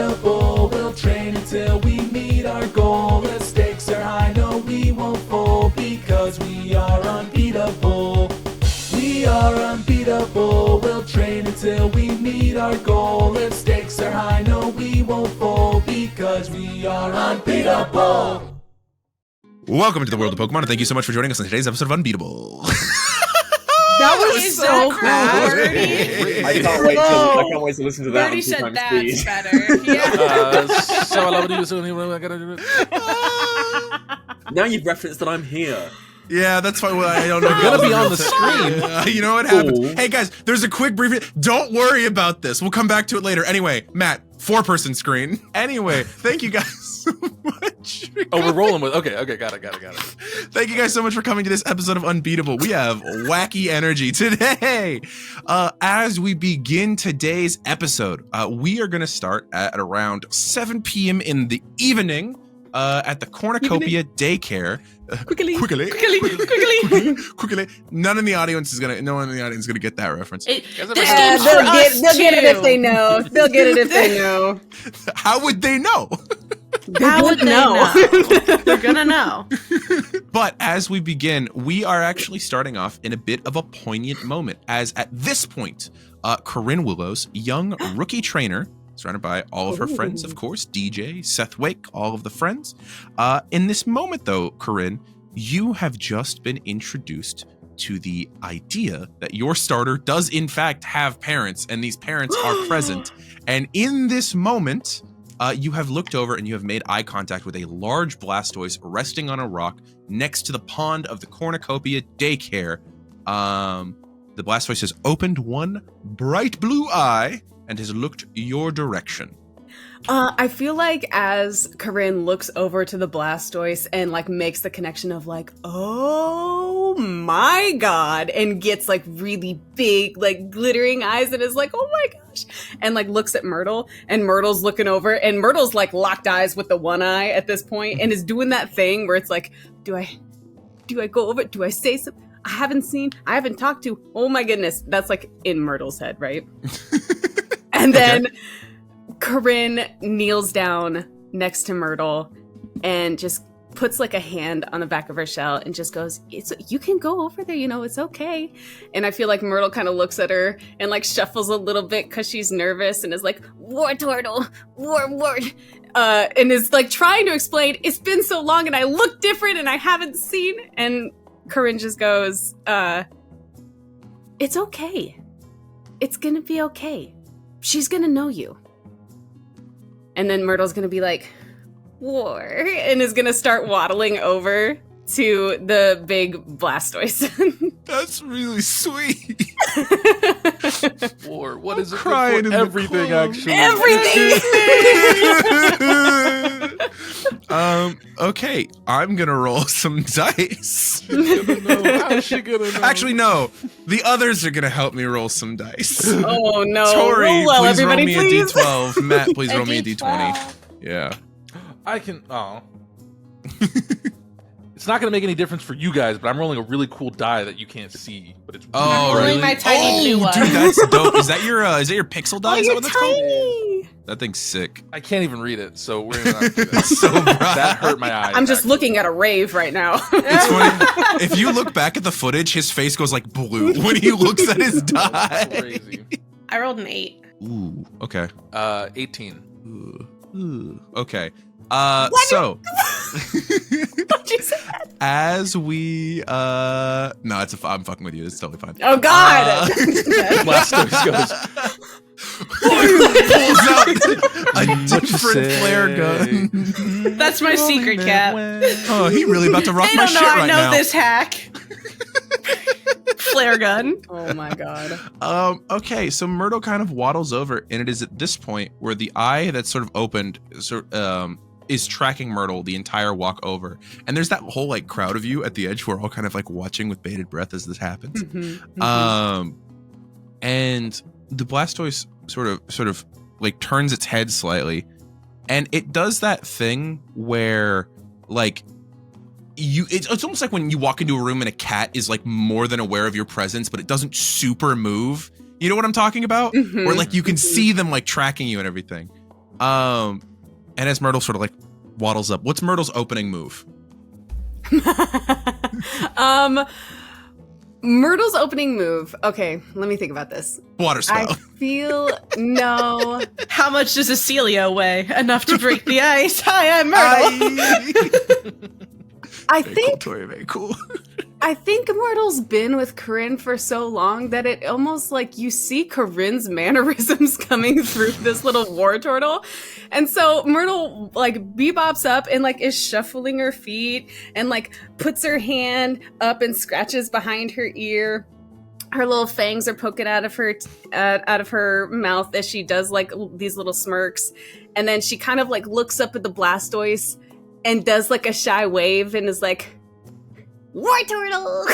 unbeatable. We'll train until we meet our goal. The stakes are high, no, we won't fold, because we are unbeatable. We are unbeatable. We'll train until we meet our goal. If stakes are high, no, we won't fold, because we are unbeatable. Welcome to the world of Pokemon, and thank you so much for joining us on today's episode of Unbeatable. That was so bad. I can't wait to listen to that. Bertie said that's better. Yeah. So I love you. So I gotta do it. Now you've referenced that I'm here. Yeah, that's fine. Well, I don't know. You're gonna be on the screen. You know what happens? Ooh. Hey guys, there's a quick briefing. Don't worry about this. We'll come back to it later. Anyway, Matt, 4-person screen. Anyway, thank you guys so much. Oh, we're rolling with. Okay, got it. Thank you guys so much for coming to this episode of Unbeatable. We have wacky energy today. As we begin today's episode, we are going to start at around 7 p.m. in the evening at the Cornucopia Daycare. Quickly. No one in the audience is gonna get that reference. This they'll get it if they know. They'll get it if they know. How would they know? How would they know? They're gonna know. But as we begin, we are actually starting off in a bit of a poignant moment, as at this point, Coryne Willows, young rookie trainer, surrounded by all of her friends, of course, DJ, Seth Wake, all of the friends. In this moment, though, Coryne, you have just been introduced to the idea that your starter does, in fact, have parents, and these parents are present. And in this moment, you have looked over and you have made eye contact with a large Blastoise resting on a rock next to the pond of the Cornucopia Daycare. The Blastoise has opened one bright blue eye and has looked your direction. I feel like as Coryne looks over to the Blastoise and like makes the connection of like, oh my god, and gets like really big, like glittering eyes and is like, oh my gosh, and like looks at Myrtle, and Myrtle's looking over, and Myrtle's like locked eyes with the one eye at this point, and is doing that thing where it's like, do I go over? Do I say something? I haven't talked to. Oh my goodness, that's like in Myrtle's head, right? And then Coryne kneels down next to Myrtle and just puts like a hand on the back of her shell and just goes, you can go over there, it's okay. And I feel like Myrtle kind of looks at her and like shuffles a little bit because she's nervous and is like, Wartortle, wart, and is like trying to explain, it's been so long and I look different and I haven't seen. And Coryne just goes, it's okay. It's gonna be okay. She's gonna know you. And then Myrtle's gonna be like, war, and is gonna start waddling over to the big Blastoise. That's really sweet. War, what is it? Crying in everything, actually. Everything! Okay, I'm gonna roll some dice. How's she gonna know? Actually, no. The others are gonna help me roll some dice. Oh no. Torie, Roll well, please roll everybody, me please. a d12. Matt, please roll me a d20. Yeah. I can. Oh. It's not gonna make any difference for you guys, but I'm rolling a really cool die that you can't see. But it's Oh, rolling really? my tiny blue one. Dude, that's dope. Is that your pixel die? Oh, Is that you're what that's called? tiny. That thing's sick. I can't even read it, so we're gonna not do that. So bright. That hurt my eyes. I'm just actually. looking at a rave right now. It's funny. If you look back at the footage, his face goes like blue when he looks at his die. Crazy. I rolled an 8. Ooh, okay. 18. Ooh, okay. So What'd you say? as we no, I'm fucking with you. It's totally fine. Oh god. Blastoise goes. Pulls out a different flare gun. That's my secret cap. Oh, he really about to rock They my don't know shit I right know now. this hack. Flare gun. Oh my god. Okay, so Myrtle kind of waddles over, and it is at this point where the eye that's sort of opened is tracking Myrtle the entire walk over. And there's that whole like crowd of you at the edge who are all kind of like watching with bated breath as this happens. And the Blastoise sort of like turns its head slightly, and it does that thing where like it's almost like when you walk into a room and a cat is like more than aware of your presence, but it doesn't super move. You know what I'm talking about? Where like you can see them like tracking you and everything. And as Myrtle sort of like waddles up, what's Myrtle's opening move? Myrtle's opening move. Okay, let me think about this. Water spell. I feel no. How much does a Celio weigh? Enough to break the ice. Hi, I'm Myrtle. I Very think cool, Torie, very cool. I think Myrtle's been with Coryne for so long that it almost like you see Corinne's mannerisms coming through this little war turtle. And so Myrtle like bebops up and like is shuffling her feet and like puts her hand up and scratches behind her ear. Her little fangs are poking out of her mouth as she does like these little smirks. And then she kind of like looks up at the Blastoise and does like a shy wave and is like, war turtle.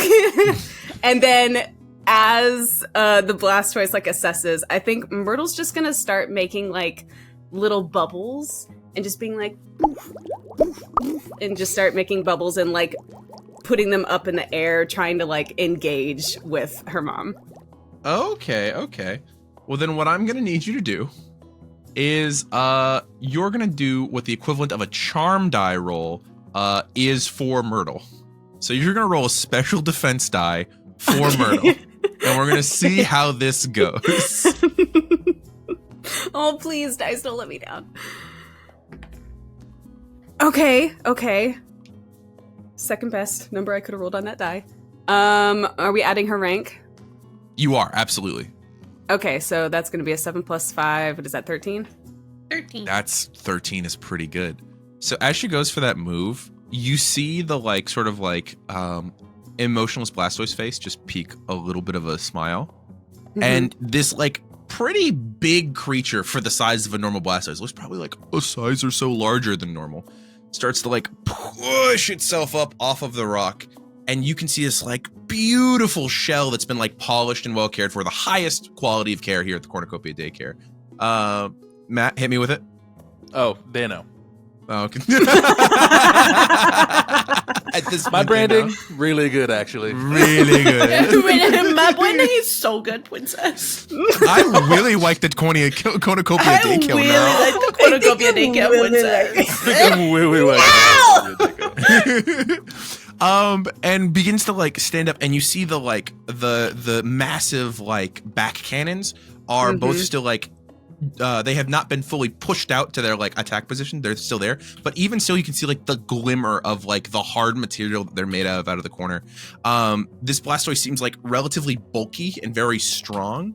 And then as the Blastoise like assesses, I think Myrtle's just gonna start making like little bubbles and just being like and just start making bubbles and like putting them up in the air, trying to like engage with her mom. Okay. Well, then what I'm gonna need you to do is you're gonna do what the equivalent of a charm die roll is for Myrtle. So you're gonna roll a special defense die for Myrtle, and we're gonna see how this goes. Oh, please, dice, don't let me down. Okay. Second best number I could have rolled on that die. Are we adding her rank? You are, absolutely. Okay, so that's gonna be a 7 + 5. What is that, 13? 13. That's 13 is pretty good. So as she goes for that move, you see the like sort of like emotionless Blastoise face just peek a little bit of a smile. Mm-hmm. And this like pretty big creature for the size of a normal Blastoise, looks probably like a size or so larger than normal, starts to like push itself up off of the rock. And you can see this like beautiful shell that's been like polished and well cared for, the highest quality of care here at the Cornucopia Daycare. Matt, hit me with it. Oh, they know. Oh, okay. At this My point, branding, really good, actually. really good. My branding is so good, princess. I really like the Cornucopia I Daycare really now. like the Cornucopia Daycare, princess. I'm really like And begins to like stand up, and you see the like the massive like back cannons are both still like they have not been fully pushed out to their like attack position. They're still there, but even still, you can see like the glimmer of like the hard material that they're made out of the corner. This Blastoise seems like relatively bulky and very strong.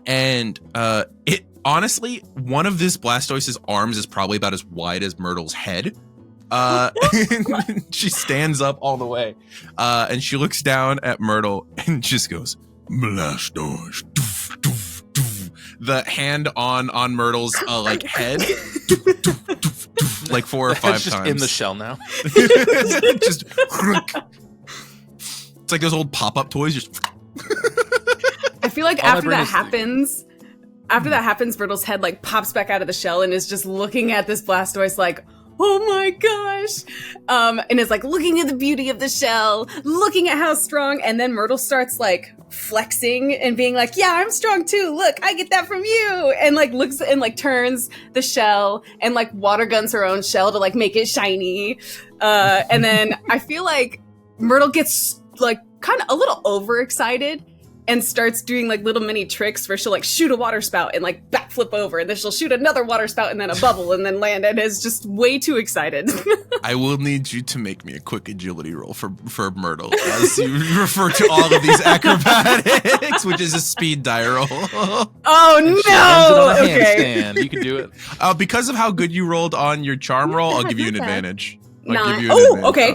It honestly, one of this Blastoise's arms is probably about as wide as Myrtle's head. She stands up all the way, and she looks down at Myrtle and just goes, Blastoise. Doof, doof, doof. The hand on Myrtle's like head, doof, doof, doof, doof, like 4 or 5 just times. in the shell now. Just it's like those old pop-up toys. Just I feel like after that happens, Myrtle's head like pops back out of the shell and is just looking at this Blastoise like, oh my gosh. And is like looking at the beauty of the shell, looking at how strong, and then Myrtle starts like flexing and being like, yeah, I'm strong too. Look, I get that from you. And like looks and like turns the shell and like water guns her own shell to like make it shiny. And then I feel like Myrtle gets like kind of a little overexcited and starts doing like little mini tricks where she'll like shoot a water spout and like backflip over, and then she'll shoot another water spout and then a bubble and then land, and is just way too excited. I will need you to make me a quick agility roll for Myrtle as you refer to all of these acrobatics, which is a speed die roll. Oh no! Okay. Handstand. You can do it. Because of how good you rolled on your charm roll, I'll give you an advantage. Okay.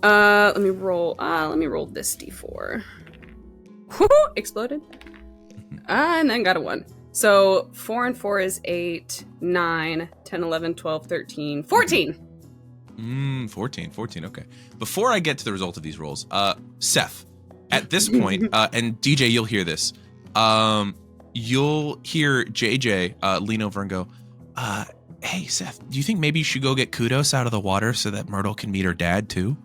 Let me roll this d4. Whoo, exploded. And then got a 1. So 4 and 4 is 8, 9, 10, 11, 12, 13, 14. 14, okay. Before I get to the result of these rolls, Seth, at this point, and DJ, you'll hear this, you'll hear JJ lean over and go, hey, Seth, do you think maybe you should go get Kudos out of the water so that Myrtle can meet her dad, too?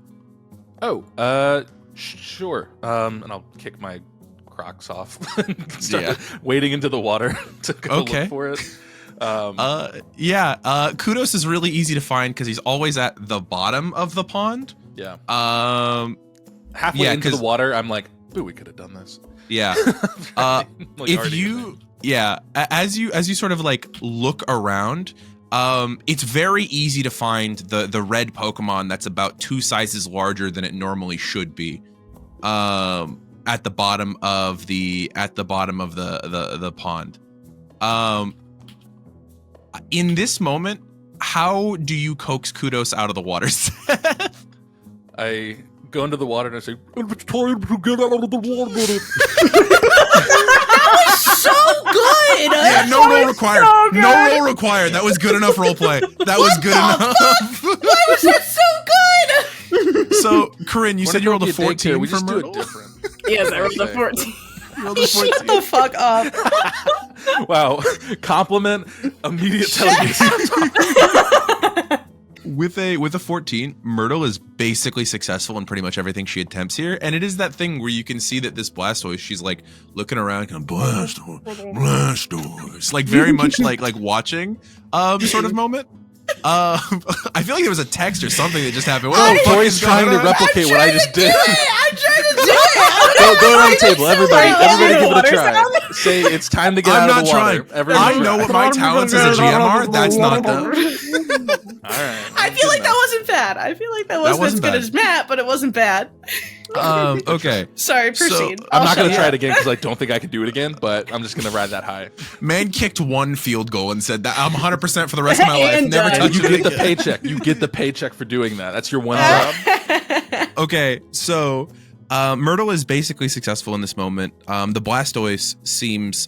Oh, sure. And I'll kick my Crocs off and start wading into the water to go look for it. Kudos is really easy to find because he's always at the bottom of the pond. Yeah. Halfway into the water, I'm like, "Ooh, we could have done this." Yeah. If you, as you sort of like look around, it's very easy to find the red Pokemon that's about 2 sizes larger than it normally should be. At the bottom of the pond. In this moment, how do you coax Kudos out of the water? I go into the water and I say, "It's time to get out of the water." So good. Yeah, no role required. So no role required. That was good enough role play. That was good enough. Why was that so good? So, Coryne, you said you rolled a 14 we for just do Myrtle? it different. Yes, I rolled a 14. Shut the fuck up. Wow. Compliment, immediate telling. With a 14, Myrtle is basically successful in pretty much everything she attempts here, and it is that thing where you can see that this Blastoise, she's like looking around, kind of Blastoise, like very much like watching sort of moment. I feel like there was a text or something that just happened. Torie's trying to replicate what I just did. I'm trying to do it. Go around the table, everybody give it a try. Say it's time to get out of the water. I know what my talents as a GM are. That's not them. All right. I feel like that wasn't bad. I feel like that wasn't as good as Matt, but it wasn't bad. Okay. Sorry, proceed. So, I'm not going to try it again because I don't think I can do it again, but I'm just going to ride that high. Man kicked 1 field goal and said that I'm 100% for the rest of my life. Never touch You it get the again. paycheck. You get the paycheck for doing that. That's your one job. Okay, so Myrtle is basically successful in this moment. The Blastoise seems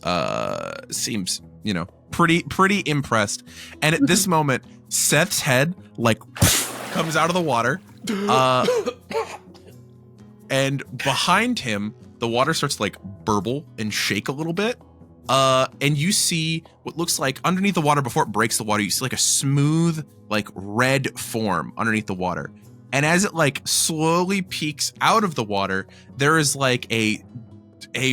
pretty impressed, and at this moment, Seth's head like comes out of the water, and behind him, the water starts to like burble and shake a little bit. And you see what looks like underneath the water before it breaks the water. You see like a smooth, like red form underneath the water. And as it like slowly peeks out of the water, there is like a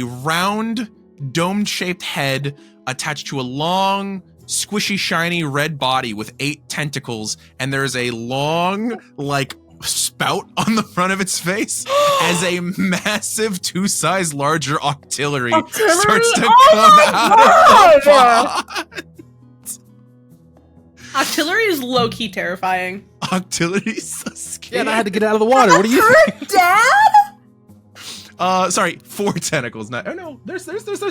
round dome-shaped head attached to a long, squishy, shiny red body with 8 tentacles. And there's a long, like, spout on the front of its face as a massive 2 size larger Octillery starts to come out of the pond. Octillery is low-key terrifying. Octillery's so scary. Yeah, and I had to get out of the water. What do you think? Dad? Sorry, 4 tentacles. Not, oh no, there's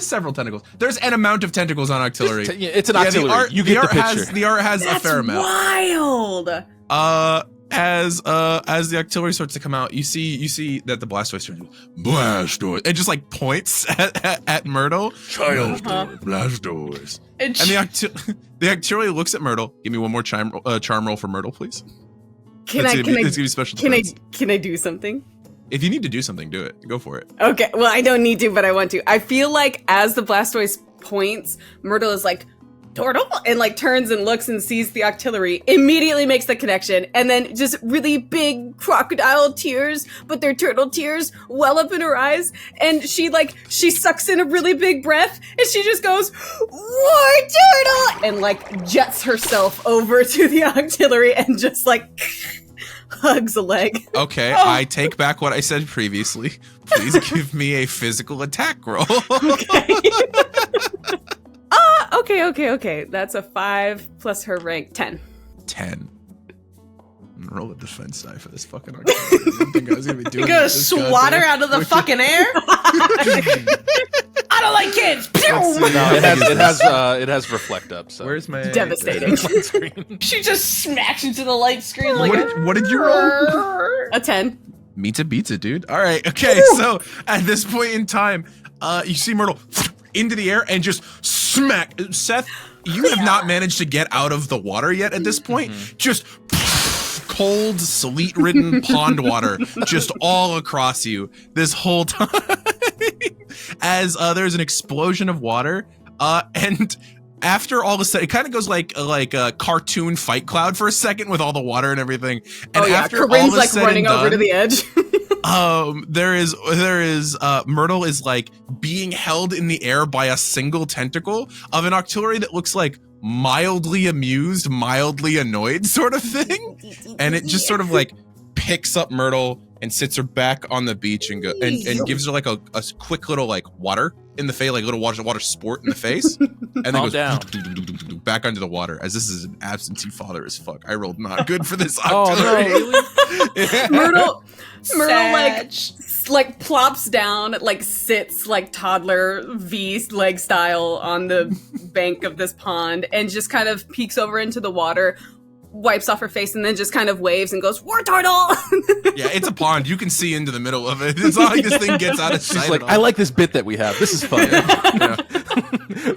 several tentacles. There's an amount of tentacles on Octillery. It's an Octillery. You get the picture. The art has a fair amount. Wild. As the Octillery starts to come out, you see that the Blastoise turns Blastoise. It just like points at Myrtle. Child, Blastoise. And the Octillery looks at Myrtle. Give me one more charm roll for Myrtle, please. Can I do something? If you need to do something, do it. Go for it. Okay, well, I don't need to, but I want to. I feel like as the Blastoise points, Myrtle is like, Turtle, and like turns and looks and sees the Octillery, immediately makes the connection, and then just really big crocodile tears, but they're turtle tears, well up in her eyes, and she sucks in a really big breath, and she just goes, War Turtle! And like jets herself over to the Octillery and just like hugs a leg. Okay, I take back what I said previously. Please give me a physical attack roll. Okay. That's a 5 plus her rank, 10. 10. I'm gonna roll a defense die for this fucking Octillery. I didn't think I was gonna be doing You're gonna this swat her goddamn- out of the fucking air? I don't like kids. No, it has reflect up. So Where's my Devastating. She just smacks into the light screen like what did you roll? A 10. Meets it beats it, dude. All right, okay. So at this point in time, you see Myrtle into the air and just smack. Seth, you have not managed to get out of the water yet at this point. Just cold, sleet-ridden pond water just all across you this whole time. As there's an explosion of water, and after all the it kind of goes like a cartoon fight cloud for a second with all the water and everything. And after all Corinne's is like said running and over to done, the edge. there is Myrtle is like being held in the air by a single tentacle of an Octillery that looks like mildly amused, mildly annoyed sort of thing. And it just sort of like picks up Myrtle and sits her back on the beach and and gives her like a quick little like water in the face, like little water sport in the face, and then goes down. back under the water. As this is an absentee father as fuck. I rolled not good for this. Oh no, really? Yeah. Myrtle Sag. like plops down, like sits like toddler V leg style on the bank of this pond, and just kind of peeks over into the water, wipes off her face, and then just kind of waves and goes, "War turtle!" Yeah, it's a pond. You can see into the middle of it. It's not like this thing gets out of sight. She's like, at all. I like this bit that we have. This is fun. Yeah.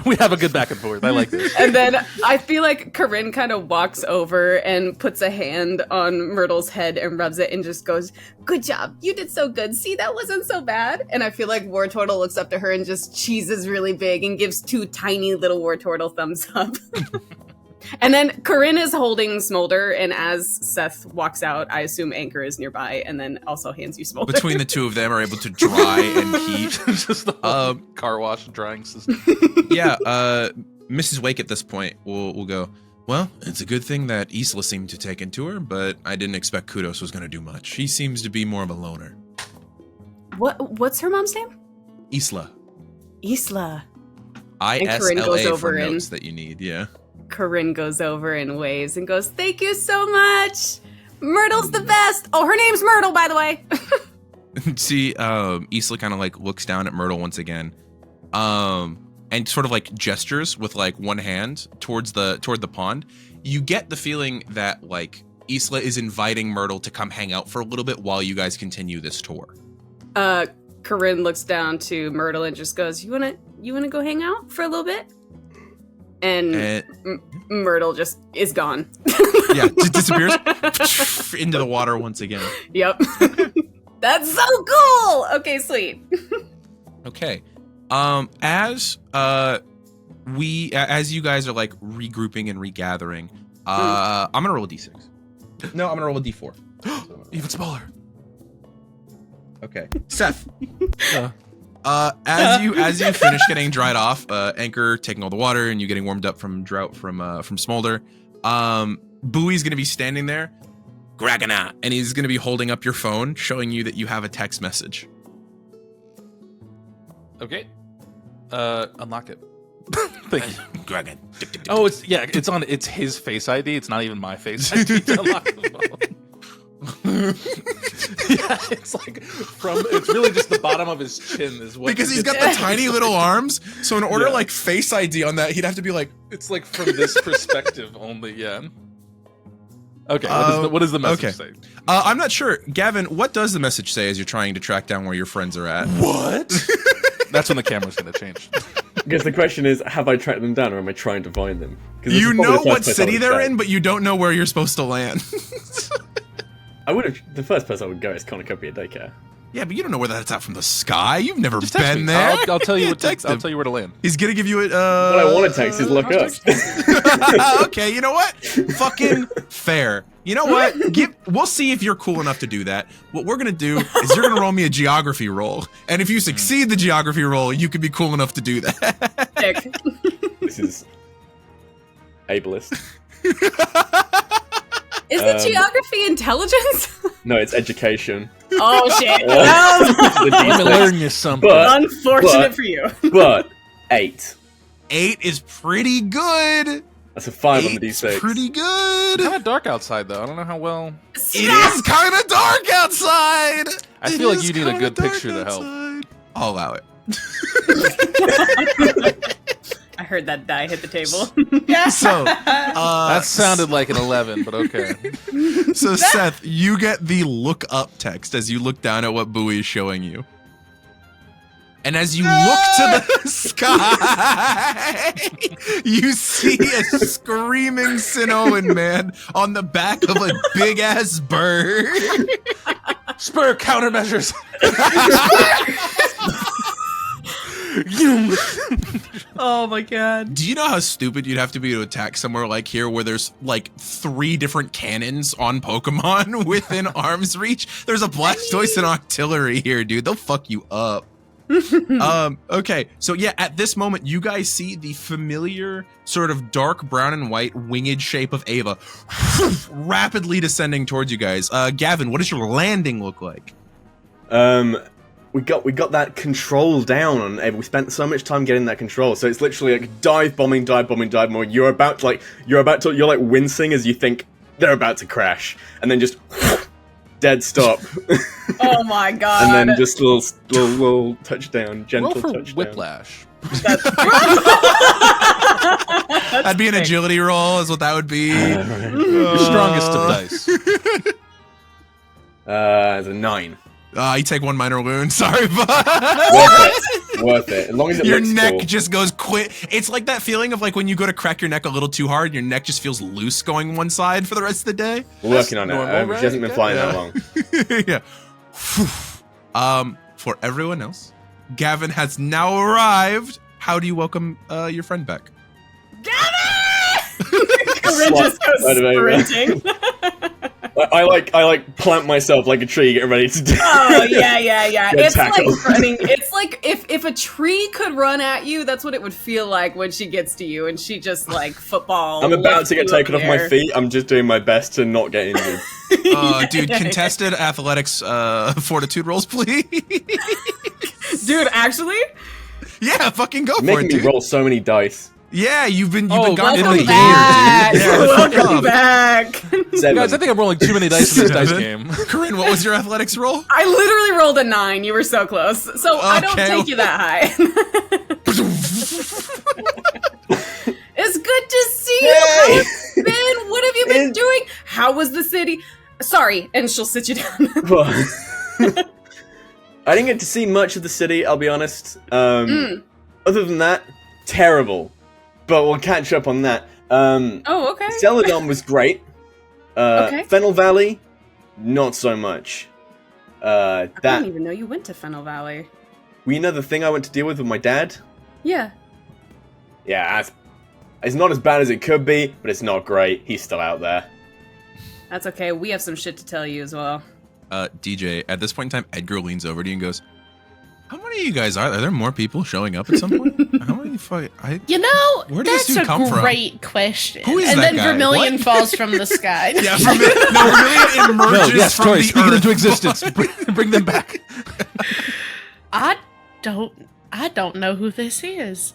We have a good back and forth. I like this. And then I feel like Coryne kind of walks over and puts a hand on Myrtle's head and rubs it and just goes, "Good job. You did so good. See, that wasn't so bad." And I feel like War Turtle looks up to her and just cheeses really big and gives 2 tiny little War Turtle thumbs up. And then Coryne is holding Smolder, and as Seth walks out, I assume Anchor is nearby, and then also hands you Smolder. Between the two of them are able to dry and heat. Just the whole car wash and drying system. Yeah, Mrs. Wake at this point will go, well, it's a good thing that Isla seemed to take into her, but I didn't expect Kudos was going to do much. She seems to be more of a loner. What's her mom's name? Isla. Isla. ISLA goes for over and- notes that you need, yeah. Coryne goes over and waves and goes, "Thank you so much. Myrtle's the best. Oh, her name's Myrtle, by the way." See, Isla kind of like looks down at Myrtle once again, and sort of like gestures with like one hand toward the pond. You get the feeling that like Isla is inviting Myrtle to come hang out for a little bit while you guys continue this tour. Coryne looks down to Myrtle and just goes, "You wanna go hang out for a little bit?" And Myrtle just is gone. Yeah, just disappears into the water once again. Yep. That's so cool. Okay, sweet. Okay. As you guys are like regrouping and regathering, I'm gonna roll a d6. No, I'm gonna roll a d4. Even smaller. Okay, Seth. As you finish getting dried off, Anchor taking all the water and you getting warmed up from drought from Smolder, Bowie's gonna be standing there, Gragana, and he's gonna be holding up your phone, showing you that you have a text message. Okay. Unlock it. Thank you. Gragan. Oh, it's his face ID. It's not even my face ID to unlock the phone. Yeah, it's like it's really just the bottom of his chin is what, because he's got the tiny little arms, so in order like face ID on that, he'd have to be like, it's like from this perspective only. Yeah. Okay. What does the message say? I'm not sure, Gavin. What does the message say as you're trying to track down where your friends are at? What? That's when the camera's gonna change. Because the question is, have I tracked them down or am I trying to find them? You know what city they're in, but you don't know where you're supposed to land. The first place I would go is Cornucopia Daycare. Yeah, but you don't know where that's at from the sky. You've never Just text been me. there. I'll tell you what Text I'll him. tell you where to land. He's gonna give you a. What I want to text is look up. Okay, you know what? Fucking fair. You know what? We'll see if you're cool enough to do that. What we're gonna do is you're gonna roll me a geography roll, and if you succeed the geography roll, you can be cool enough to do that. Dick. This is ableist. Is it geography intelligence? No, it's education. Oh shit. Let me learn you something. Unfortunate for you. But 8. 8 is pretty good. That's a 5 on the 8's D6. pretty good. It's kind of dark outside, though. I don't know how well. It is kind of dark outside. I feel like you need a good picture to help. I'll allow it. I heard that die hit the table. So, That sounded like an 11, but okay. So Seth, you get the look up text as you look down at what Bowie is showing you. And as you look to the sky, you see a screaming Sinoan man on the back of a big ass bird. Spur countermeasures. Oh my god. Do you know how stupid you'd have to be to attack somewhere like here where there's like 3 different cannons on Pokemon within arm's reach? There's a Blastoise and Octillery here, dude. They'll fuck you up. Okay, so yeah, at this moment, you guys see the familiar sort of dark brown and white winged shape of Ava rapidly descending towards you guys. Gavin, what does your landing look like? We got that control down on Ava. We spent so much time getting that control, so it's literally like dive bombing. You're like wincing as you think they're about to crash, and then just dead stop. Oh my god! And then just little touchdown, gentle Roll for touchdown. whiplash. That'd be an agility roll, is what that would be. Your strongest of dice. It's a 9. You take 1 minor wound. Sorry, bud. Worth it. As long as it Your looks neck cool. just goes quick. It's like that feeling of like when you go to crack your neck a little too hard, your neck just feels loose going one side for the rest of the day. We're working on it. normal, She hasn't been flying that long. Yeah. For everyone else, Gavin has now arrived. How do you welcome your friend back? Coryne just goes Right over. sprinting. I plant myself like a tree, getting ready to do. Oh yeah. Get It's tackled. like running. It's like if a tree could run at you, that's what it would feel like when she gets to you, and she just like football. I'm about lifts to get you up taken off in my the air. feet. I'm just doing my best to not get injured. Dude, contested athletics fortitude rolls, please. Dude, actually, Yeah, fucking go for Making it, me dude. roll so many dice. Yeah, you've been Oh, gone for welcome the back. year, dude. Yeah, fuck Welcome off. back. 7. Guys, I think I'm rolling too many dice in this dice game. Corinne, what was your athletics roll? I literally rolled a 9. You were so close. So I don't Okay. take you that high. It's good to see you. How Yay! have you been? What have you been doing? How was the city? Sorry, and she'll sit you down. I didn't get to see much of the city, I'll be honest. Other than that, terrible. But we'll catch up on that. Oh, okay. Celadon was great. Okay. Fennel Valley, not so much. I That didn't even know you went to Fennel Valley. we know the thing I went to deal with my dad. Yeah. Yeah, it's not as bad as it could be, but it's not great. He's still out there. That's okay. We have some shit to tell you as well. DJ, at this point in time, Edgar leans over to you and goes, how many of you guys are there? More people showing up at some point? How many fucking... You know, Where did this that's dude a come from? great question. Who is and that then guy? Vermilion What? falls from the sky. Yeah, Vermilion emerges No, yes, from Torie, the speak it earth. into existence. Bring them back. I don't know who this is.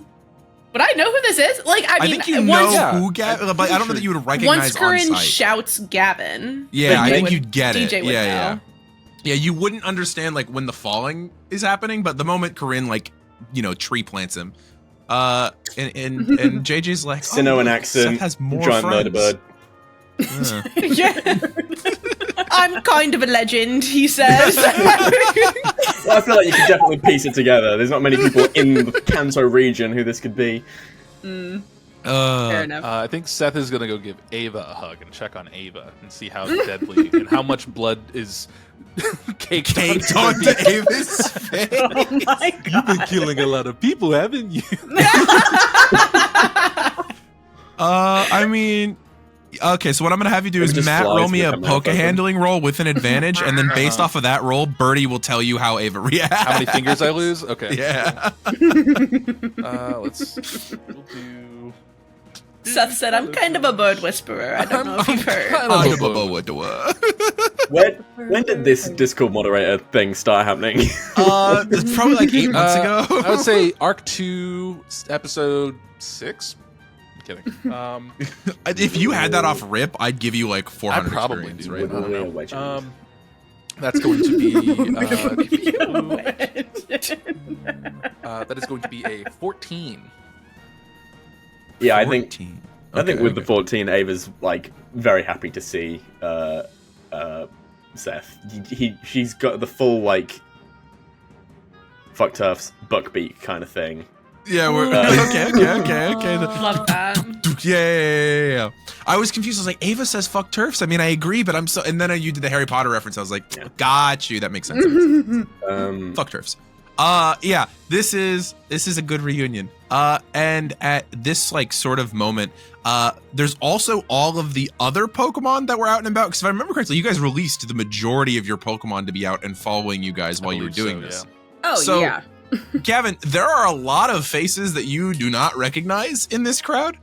But I know who this is. Like, I I mean, think you once, know who Gavin, but I don't know that you would recognize once on Corinne sight. shouts Gavin. Yeah, I then think would- you'd get it. DJ would Yeah. know. Yeah, you wouldn't understand like when the falling is happening, but the moment Corinne like, tree plants him, and JJ's like, Sinnoh and look, accent, Seth has more giant murder friends. bird. Yeah. I'm kind of a legend, he says. Well, I feel like you could definitely piece it together. There's not many people in the Kanto region who this could be. Fair enough. I think Seth is gonna go give Ava a hug and check on Ava and see how deadly and how much blood is caked onto Ava's face. Oh my god. You've been killing a lot of people, haven't you? I mean, okay, so what I'm gonna have you do is just Matt flies roll me a with the mouth poke open. handling roll with an advantage, and then based off of that roll, Birdie will tell you how Ava reacts. How many fingers I lose? Okay. Yeah. We'll do. Seth said, I'm kind of a bird whisperer. I don't know if you've heard. When did this Discord moderator thing start happening? It's probably like 8 months ago. I would say Arc 2, Episode 6. I'm kidding. If you had that off rip, I'd give you like 400 I probably experience do. right now. I don't know. Legend. That's going to be. That is going to be a 14. Yeah, I think 14. I think Okay, with the okay. 14, Ava's like very happy to see Seth. She's got the full like fuck turfs buckbeak kind of thing. Yeah, we're okay. Love that. Yeah. I was confused. I was like, Ava says fuck turfs. I mean, I agree, but I'm so. And then you did the Harry Potter reference. I was like, got you. That makes sense. Um, Fuck turfs. Yeah, this is a good reunion. And at this like sort of moment, there's also all of the other Pokemon that were out and about. Because if I remember correctly, you guys released the majority of your Pokemon to be out and following you guys while you were doing this. Oh, So- yeah. Gavin, there are a lot of faces that you do not recognize in this crowd.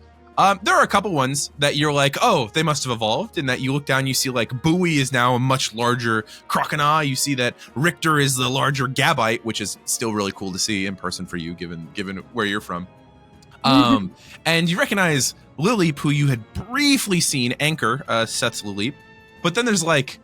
There are a couple ones that you're like, oh, they must have evolved, and that you look down, you see like Bowie is now a much larger Crocodile. You see that Richter is the larger Gabite, which is still really cool to see in person for you, given where you're from. And you recognize Lilip, who you had briefly seen anchor Seth's Lilip, but then there's like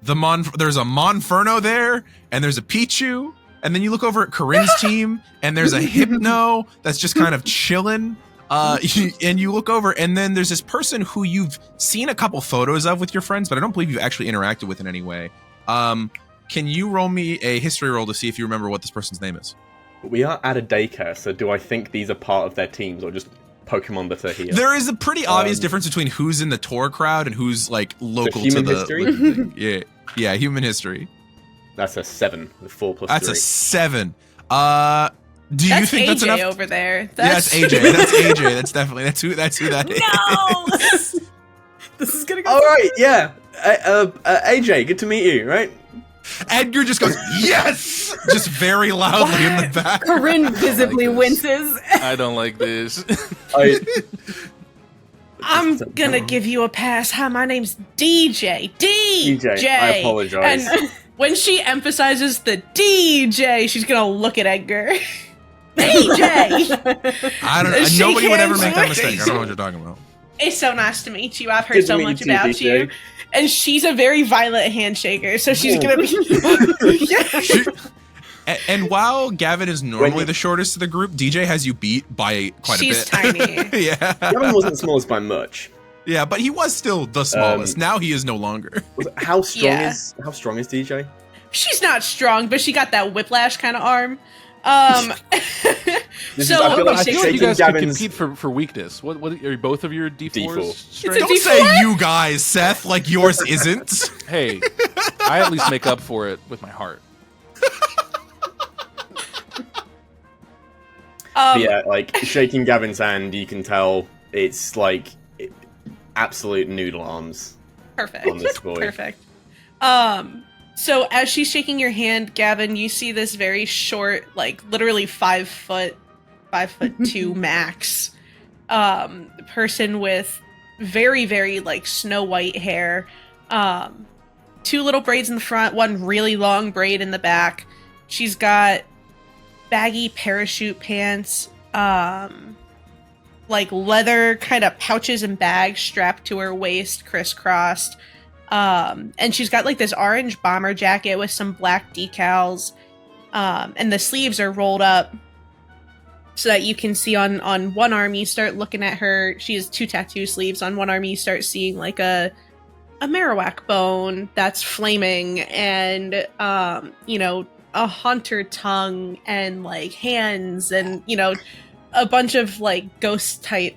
there's a Monferno there, and there's a Pichu, and then you look over at Corinne's team, and there's a Hypno that's just kind of chilling. And you look over, and then there's this person who you've seen a couple photos of with your friends, but I don't believe you've actually interacted with in any way. Can you roll me a history roll to see if you remember what this person's name is? We are at a daycare, so do I think these are part of their teams or just Pokemon that are here? There is a pretty obvious difference between who's in the tour crowd and who's like local to human the history? yeah, human history. That's a 7 with 4 plus That's 3. a 7. Do That's you think AJ that's enough? over there. Yeah, that's AJ. That's AJ. That's definitely that's who that is. No! This is gonna go. All right, yeah. AJ, good to meet you. Right? Edgar just goes yes, just very loudly in the back. Corinne visibly this. winces. I don't like this. I'm gonna give you a pass. Hi, my name's DJ. DJ. I apologize. And when she emphasizes the DJ, she's gonna look at Edgar. DJ. I don't know. Shake Nobody would ever hands. make that mistake. I don't know what you're talking about. It's so nice to meet you. I've heard Good to so meet much you too, about DJ. you. And she's a very violent handshaker, so she's gonna be. And while Gavin is normally you- the shortest of the group, DJ has you beat by quite She's a bit. tiny. Yeah. Gavin wasn't the smallest by much. Yeah, but he was still the smallest. Now he is no longer. How strong Yeah. is DJ? She's not strong, but she got that whiplash kind of arm. This So, is, I feel like I okay, feel like you shaking guys Gavin's could compete for weakness. What are both of your D4s? D4. strength? It's a Don't say you guys, Seth, like yours isn't. Hey, I at least make up for it with my heart. yeah, like shaking Gavin's hand, you can tell it's like absolute noodle arms. Perfect. On this boy. Perfect. So as she's shaking your hand, Gavin, you see this very short, like literally 5'2" max, person with very, very like snow white hair, 2 little braids in the front, 1 really long braid in the back. She's got baggy parachute pants, like leather kind of pouches and bags strapped to her waist, crisscrossed. And she's got like this orange bomber jacket with some black decals. And the sleeves are rolled up so that you can see on one arm, you start looking at her. She has 2 tattoo sleeves. On one arm, you start seeing like a Marowak bone that's flaming and, you know, a haunter tongue and like hands and, you know, a bunch of like ghost type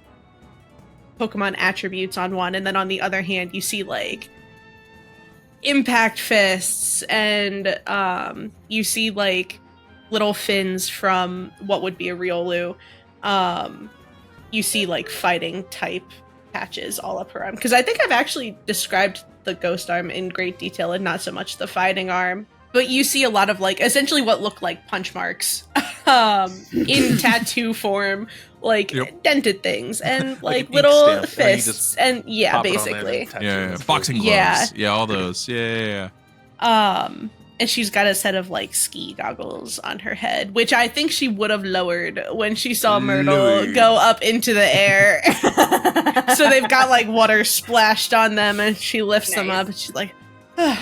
Pokemon attributes on one. And then on the other hand, you see like impact fists and you see like little fins from what would be a Riolu. You see like fighting type patches all up her arm, because I think I've actually described the ghost arm in great detail and not so much the fighting arm, but you see a lot of like essentially what look like punch marks in tattoo form, like dented things and Like like an ink little stamp, and you fists just and yeah, Pop it on there basically. and tattoo Yeah, it. boxing gloves. Yeah. Yeah, all those. Yeah. And she's got a set of like ski goggles on her head, which I think she would have lowered when she saw Myrtle Lowered. go up into the air. So they've got like water splashed on them, and she lifts them Nice. up, and she's like, "Ugh."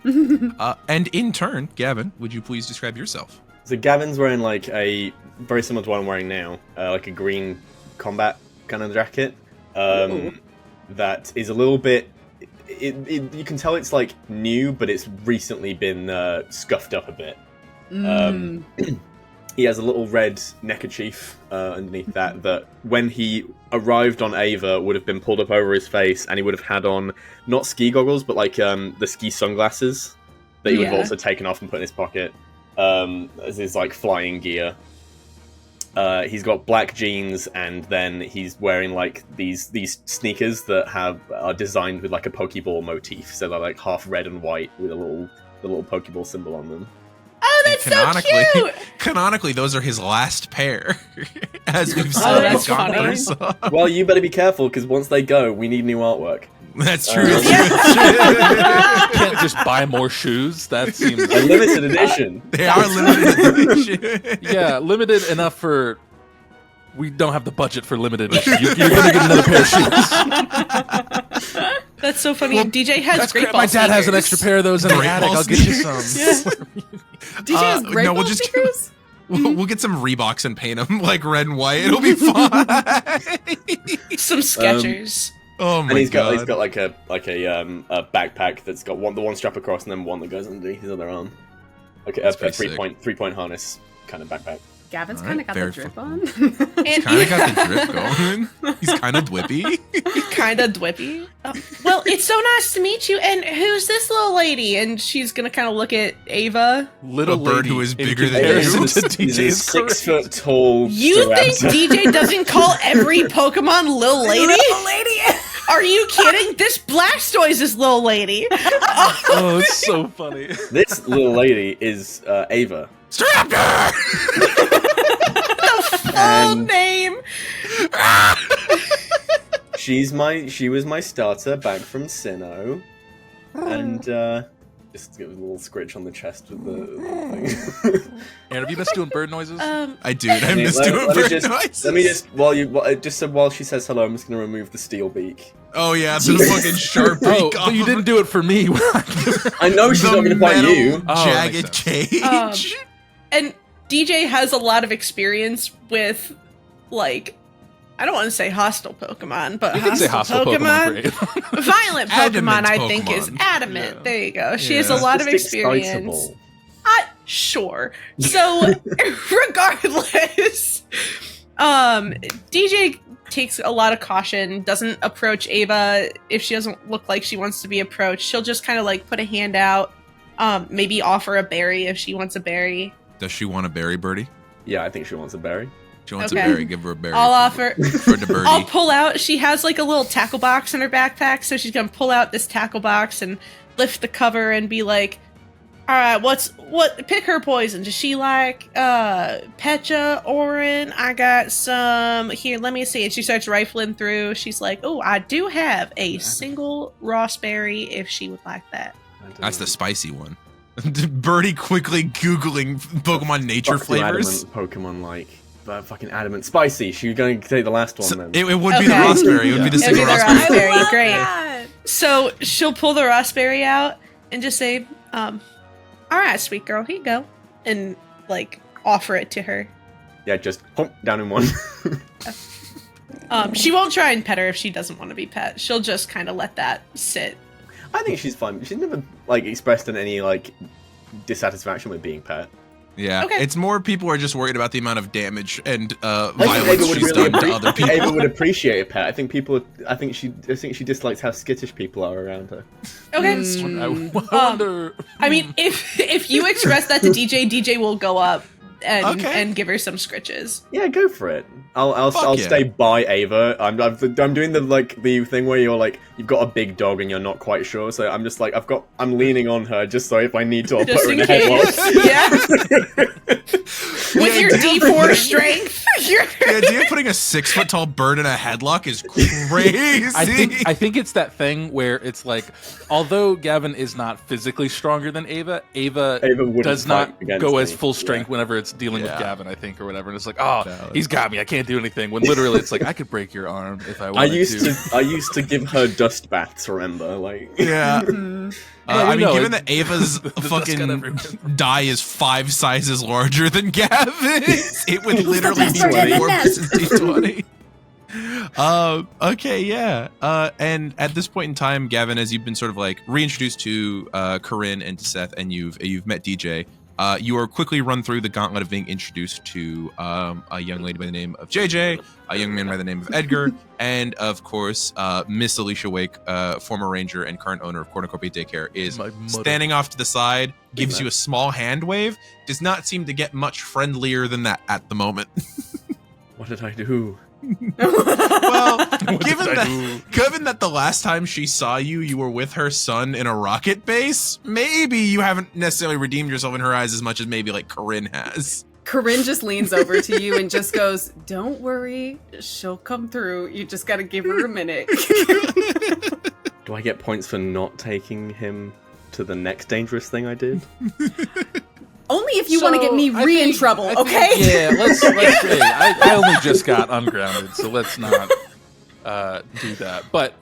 And in turn, Gavin, would you please describe yourself? So Gavin's wearing like a very similar to what I'm wearing now, like a green combat kind of jacket. That is a little bit. You can tell it's like new, but it's recently been scuffed up a bit. He has a little red neckerchief underneath that when he arrived on Ava would have been pulled up over his face, and he would have had on not ski goggles, but like the ski sunglasses that he would have Yeah. also taken off and put in his pocket. as his like flying gear. He's got black jeans, and then he's wearing like these sneakers that are designed with like a Pokeball motif. So they're like half red and white with the little Pokeball symbol on them. Oh, that's so cute! Canonically, those are his last pair, as we've Oh, said. that's gone funny. through some. Well, you better be careful because once they go, we need new artwork. That's true. Yeah. Can't just buy more shoes. That seems A limited edition. They are limited edition. yeah, limited enough for. We don't have the budget for limited edition. You're gonna get another pair of shoes. That's so funny. DJ has great ball My dad has an sneakers. extra pair of those in the Great attic. ball I'll get you some. DJ has great no, we'll ball just- sneakers? We'll get some Reeboks and paint them like red and white. It'll be fun. Some Skechers. Oh my And he's god. got like a backpack that's got the one strap across and then one that goes underneath his other arm. Like a That's pretty 3-point harness kind of backpack. Gavin's All kind right, of got very the drip fun. on. And Kind of got the drip going. He's kind of dwippy. kind of dwippy. Well, it's so nice to meet you. And who's this little lady? And she's gonna kind of look at Ava. Little A bird lady who is in bigger than comparison you. to He's a DJ's 6 career. foot tall. You think Ceratops. DJ doesn't call every Pokemon little lady? Little lady. Are you kidding? This Blastoise is little lady. Oh, it's so funny. This little lady is Ava. Straptor! Full And- name. She was my starter back from Sinnoh, and just give a little scritch on the chest with the thing. And have you missed doing bird noises? I do. I miss doing bird noises. Let me just while she says hello, I'm just gonna remove the steel beak. Oh yeah, the fucking sharp Oh, beak but you didn't do it for me. I know she's not gonna bite you. Oh, that makes jagged sense. cage. And DJ has a lot of experience with, like, I don't want to say hostile Pokemon, but You can say hostile Pokemon for Ava. Violent Pokemon, Adamant I think, is Pokemon. adamant. Yeah. There you go. She has Yeah. a lot of Just experience. excitable. Sure. So, regardless, DJ takes a lot of caution, doesn't approach Ava if she doesn't look like she wants to be approached. She'll just kind of like put a hand out, maybe offer a berry if she wants a berry. Does she want a berry, Birdie? Yeah, I think she wants a berry. She wants Okay. a berry. Give her a berry. I'll offer. for the birdie. I'll pull out. She has like a little tackle box in her backpack, so she's gonna pull out this tackle box and lift the cover and be like, "All right, pick her poison. Does she like Pecha, Orin? I got some here. Let me see." And she starts rifling through. She's like, "Oh, I do have a single raspberry if she would like that." That's the spicy one. Birdie quickly googling Pokemon nature flavors. Adamant Pokemon like fucking adamant spicy. She's going to take the last one So then. it would be the Okay. raspberry. It would be the It'd be single the raspberry. raspberry. I love Great. that. So she'll pull the raspberry out and just say, "All right, sweet girl, here you go," and like offer it to her. Yeah, just pump down in one. She won't try and pet her if she doesn't want to be pet. She'll just kind of let that sit. I think she's fine. She's never like expressed any like dissatisfaction with being pet. Yeah, Okay. it's more people are just worried about the amount of damage and I think violence Ava would she's really done to other I think Ava people. would appreciate a pet. I think she dislikes how skittish people are around her. Okay. I wonder. I mean, if you express that to DJ, DJ will go up and Okay. and give her some scritches. Yeah, go for it. I'll Fuck yeah. stay by Ava. I'm doing the thing where you're like you've got a big dog and you're not quite sure. So I'm just like I'm leaning on her just so if I need to I'll Just put her in in a headlock. case. Yeah. With your D4 strength. You're The idea of putting a 6-foot tall bird in a headlock is crazy. I think it's that thing where it's like, although Gavin is not physically stronger than Ava wouldn't does fight not against go as me. full strength Yeah. whenever it's dealing with Yeah. Gavin, I think, or whatever. And it's like, oh, Valid. he's got me. I can't do anything. When literally it's like, I could break your arm if I I wanted used to give her dust baths. Remember, like Yeah. Yeah, I we mean, know, given it- that Ava's the dust got fucking everywhere. die is 5 sizes larger than Gavin's, it would literally be best bird in 4 the versus D20. Okay, yeah. And at this point in time, Gavin, as you've been sort of like reintroduced to Coryne and to Seth, and you've met DJ, You are quickly run through the gauntlet of being introduced to a young lady by the name of JJ, a young man by the name of Edgar, and of course, Miss Alicia Wake, former ranger and current owner of Cornucopia Daycare, is standing off to the side, gives you a small hand wave, does not seem to get much friendlier than that at the moment. What did I do? Well, given that the last time she saw you, you were with her son in a rocket base, maybe you haven't necessarily redeemed yourself in her eyes as much as maybe like Coryne has. Coryne just leans over to you and just goes, "Don't worry, she'll come through. You just gotta give her a minute." Do I get points for not taking him to the next dangerous thing I did? Only if you want to get me in trouble, okay? Yeah, let's hey, I only just got ungrounded, so let's not do that. But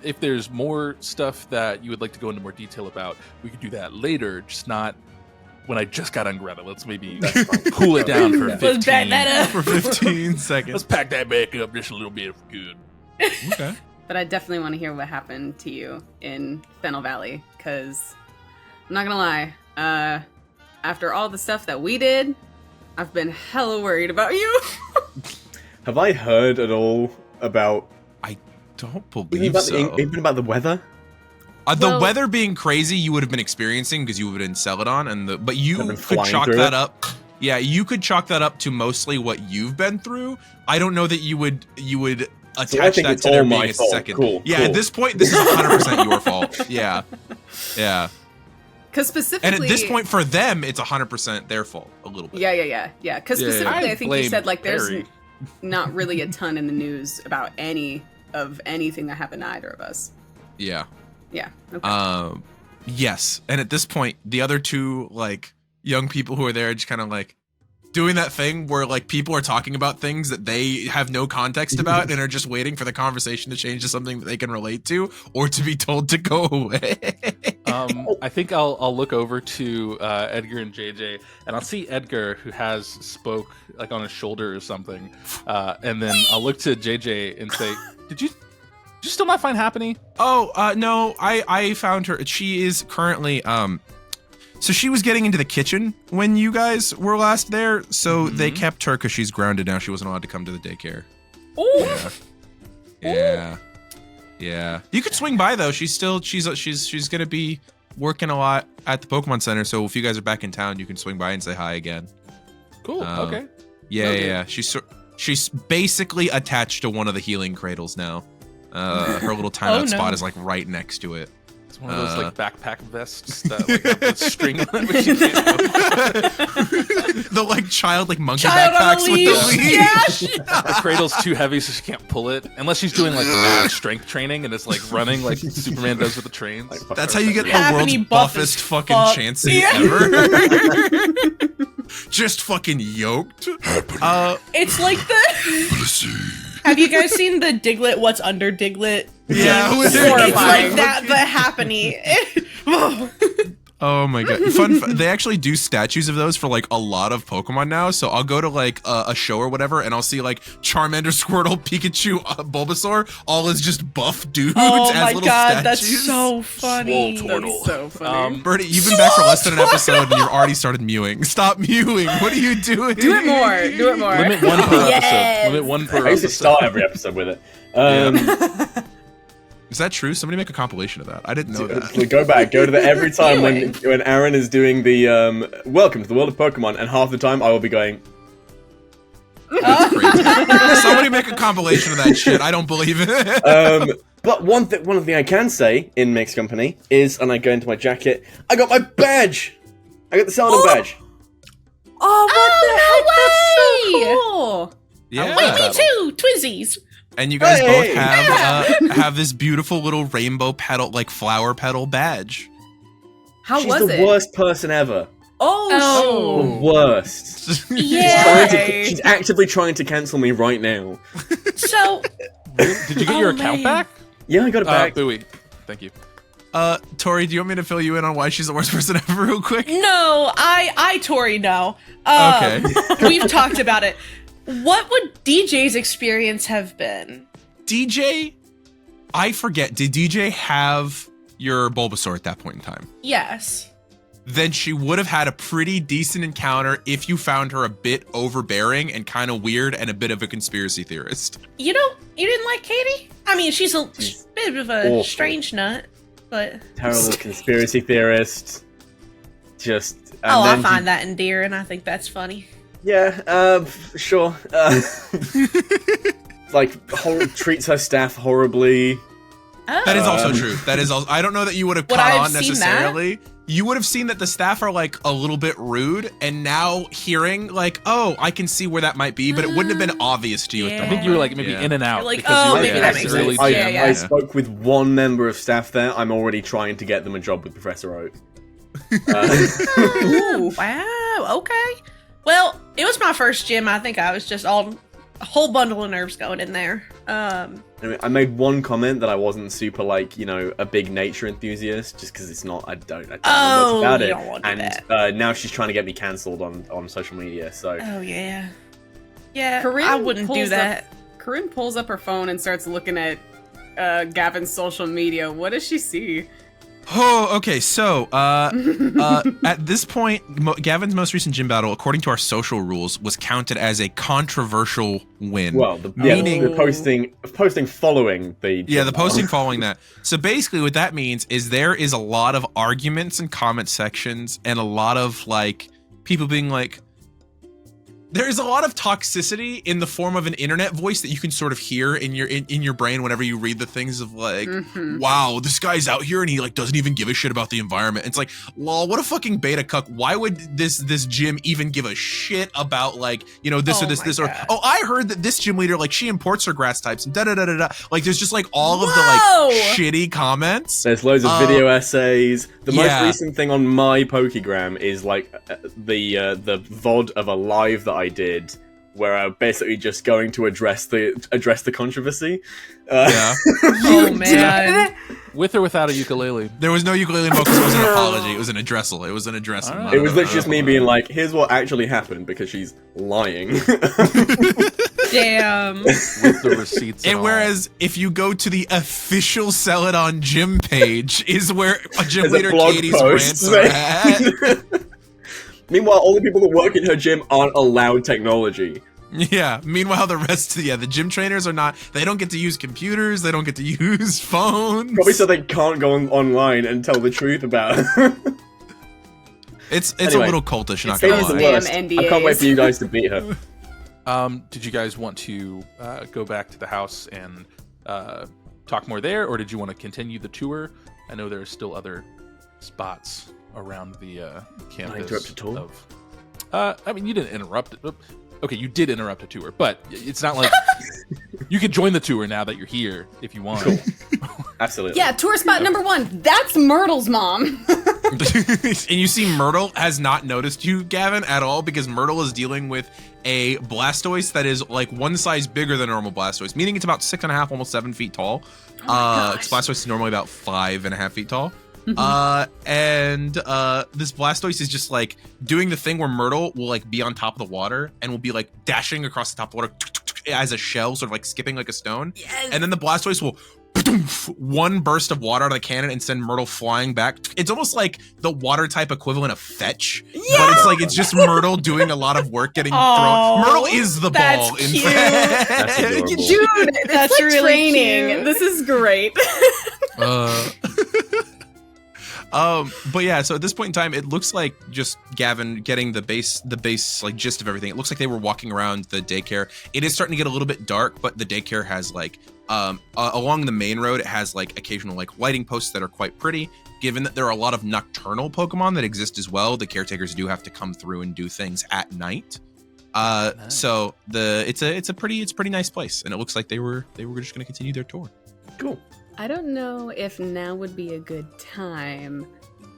if there's more stuff that you would like to go into more detail about, we could do that later, just not when I just got ungrounded. Let's maybe cool it down for 15. Let's back that up. For 15 seconds. Let's pack that back up just a little bit for good. Okay. But I definitely want to hear what happened to you in Fennel Valley, because I'm not gonna lie, after all the stuff that we did, I've been hella worried about you. Have I heard at all about... I don't believe so. Even about the weather? The weather being crazy, you would have been experiencing because you would have been Celadon, but you could chalk that up. Yeah, you could chalk that up to mostly what you've been through. I don't know that you would attach that to there being a second. Cool. At this point, this is 100% your fault. Yeah. Because specifically, and at this point for them, it's 100% their fault a little bit. Yeah. Because specifically, I think you said like there's Perry. not really a ton in the news about anything that happened to either of us. Yeah. Yeah. Okay. Yes, and at this point, the other two like young people who are there are just kind of like doing that thing where like people are talking about things that they have no context about and are just waiting for the conversation to change to something that they can relate to or to be told to go away. I think I'll look over to Edgar and JJ, and I'll see Edgar, who has spoke like on his shoulder or something, and then I'll look to JJ and say, "Did you still not find Happiny?" Oh, no, I found her. She is currently so she was getting into the kitchen when you guys were last there, so they kept her because she's grounded now. She wasn't allowed to come to the daycare. Oh. Yeah. You could swing by though. She's gonna be working a lot at the Pokemon Center. So if you guys are back in town, you can swing by and say hi again. Cool. Okay. Yeah. She's basically attached to one of the healing cradles now. Her little timeout spot is like right next to it. It's one of those like backpack vests that like have the string on it, but you can't the like child like monkey backpacks with the leash. The cradle's too heavy, so she can't pull it unless she's doing like mad strength training and it's like running like Superman does with the trains. That's how you get the world's buffest fucking Chansey ever. Just fucking yoked. It's like the. Have you guys seen the Diglett? What's under Diglett? Yeah, it's like that, but happening. Oh my god! They actually do statues of those for like a lot of Pokemon now. So I'll go to like a show or whatever, and I'll see like Charmander, Squirtle, Pikachu, Bulbasaur, all as just buff dudes. Oh as my little god, statues. that's so funny. That's so funny. Bertie, you've been back for less than an episode, and you've already started mewing. Stop mewing! What are you doing? Do it more. Limit one per episode. Limit one per episode. I used to start every episode with it. Is that true? Somebody make a compilation of that. I didn't know that. Go to the every time when Aaron is doing the welcome to the world of Pokemon, and half the time I will be going. That's crazy. Somebody make a compilation of that shit. I don't believe it. But one thing I can say in Mixed Company is, and I go into my jacket, I got my badge. I got the Celadon badge. Oh, what the heck? That's so cool. Yeah. Wait, me too, twinsies. And you guys both have this beautiful little rainbow petal, like flower petal badge. How was She's it? the worst person ever. Oh. The worst. Yeah. She's actively trying to cancel me right now. So, Did you get your account back? Yeah, I got it back. Booey. Thank you. Tori, do you want me to fill you in on why she's the worst person ever real quick? no, I Torie know. Okay. We've talked about it. What would DJ's experience have been? DJ? I forget. Did DJ have your Bulbasaur at that point in time? Yes. then she would have had a pretty decent encounter if you found her a bit overbearing and kind of weird and a bit of a conspiracy theorist. You didn't like Katie? I mean, she's a bit of a awful. Strange nut, but Terrible conspiracy theorist. Just. And I then find that endearing. I think that's funny. Yeah, sure. Like, treats her staff horribly. Oh. That is also true. That is also. I don't know that you would have Would caught I have on seen necessarily. You would have seen that the staff are like a little bit rude, and now hearing like, oh, I can see where that might be, but it wouldn't have been obvious to you. Yeah. At the I think you were like maybe Yeah. in and out. You're like, because oh, you were maybe that makes accidentally sense. jammed. Yeah. I spoke with one member of staff there. I'm already trying to get them a job with Professor Oak. Ooh, wow. Okay. Well, it was my first gym. I think I was just a whole bundle of nerves going in there. Anyway, I made one comment that I wasn't super like, a big nature enthusiast, just because it's not. I don't know much about you it. don't want to do that. Now she's trying to get me cancelled on social media. So Oh yeah. Yeah, Corinne I wouldn't do pulls that. Corinne pulls up her phone and starts looking at Gavin's social media. What does she see? Oh, okay. So, at this point, Gavin's most recent gym battle, according to our social rules, was counted as a controversial win. well, Meaning- the posting following the The posting following that. So basically what that means is there is a lot of arguments and comment sections and a lot of like people being like, there is a lot of toxicity in the form of an internet voice that you can sort of hear in your brain whenever you read the things of like, wow, this guy's out here and he like doesn't even give a shit about the environment. It's like, lol, what a fucking beta cuck. Why would this gym even give a shit about like, this Oh or this, my this, or, God. oh, I heard that this gym leader, like she imports her grass types and da-da-da-da-da. Like there's just like all of the Whoa! like shitty comments. There's loads of video essays. The most yeah. recent thing on my Pokegram is like the VOD of a live that I did, where I'm basically just going to address the controversy. Yeah. Oh man. With or without a ukulele. There was no ukulele involved because it was an apology. It was an addressal. It was an addressal. All right. not It was a- literally just me being like, "Here's what actually happened," because she's lying. Damn. With the receipts. And all. whereas if you go to the official Sell It On Gym page, is where gym There's a leader blog Katie's post rants are at. Meanwhile, all the people that work in her gym aren't allowed technology. Yeah. Meanwhile, the gym trainers are not. They don't get to use computers. They don't get to use phones. Probably so they can't go online and tell the truth about her. It's Anyway, a little cultish. Not it's gonna Katie's the those lie. damn worst. I can't wait for you guys to beat her. Did you guys want to go back to the house and talk more there, or did you want to continue the tour? I know there are still other spots around the campus. interrupt a tour? I mean, you didn't interrupt it. Okay, you did interrupt a tour, but it's not like you can join the tour now that you're here if you want. Absolutely. Yeah, tour spot number 1. That's Myrtle's mom. And you see Myrtle has not noticed you, Gavin, at all, because Myrtle is dealing with a Blastoise that is like one size bigger than a normal Blastoise, meaning it's about 6.5, almost 7 feet tall. Blastoise is normally about 5.5 feet tall. And this Blastoise is just like doing the thing where Myrtle will like be on top of the water and will be like dashing across the top of the water as a shell, sort of like skipping like a stone. Yes. And then the Blastoise will one burst of water out of the cannon and send Myrtle flying back. It's almost like the water type equivalent of fetch, but it's like it's just Myrtle doing a lot of work getting Aw, thrown. Myrtle is the that's ball. In cute. fact. That's adorable. Dude, it's That's like really training. cute. This is great. But yeah, so at this point in time, it looks like just Gavin getting the base like gist of everything. It looks like they were walking around the daycare. It is starting to get a little bit dark, but the daycare has like along the main road, it has like occasional like lighting posts that are quite pretty. Given that there are a lot of nocturnal Pokemon that exist as well, the caretakers do have to come through and do things at night. So it's a pretty nice place, and it looks like they were just going to continue their tour. Cool. I don't know if now would be a good time,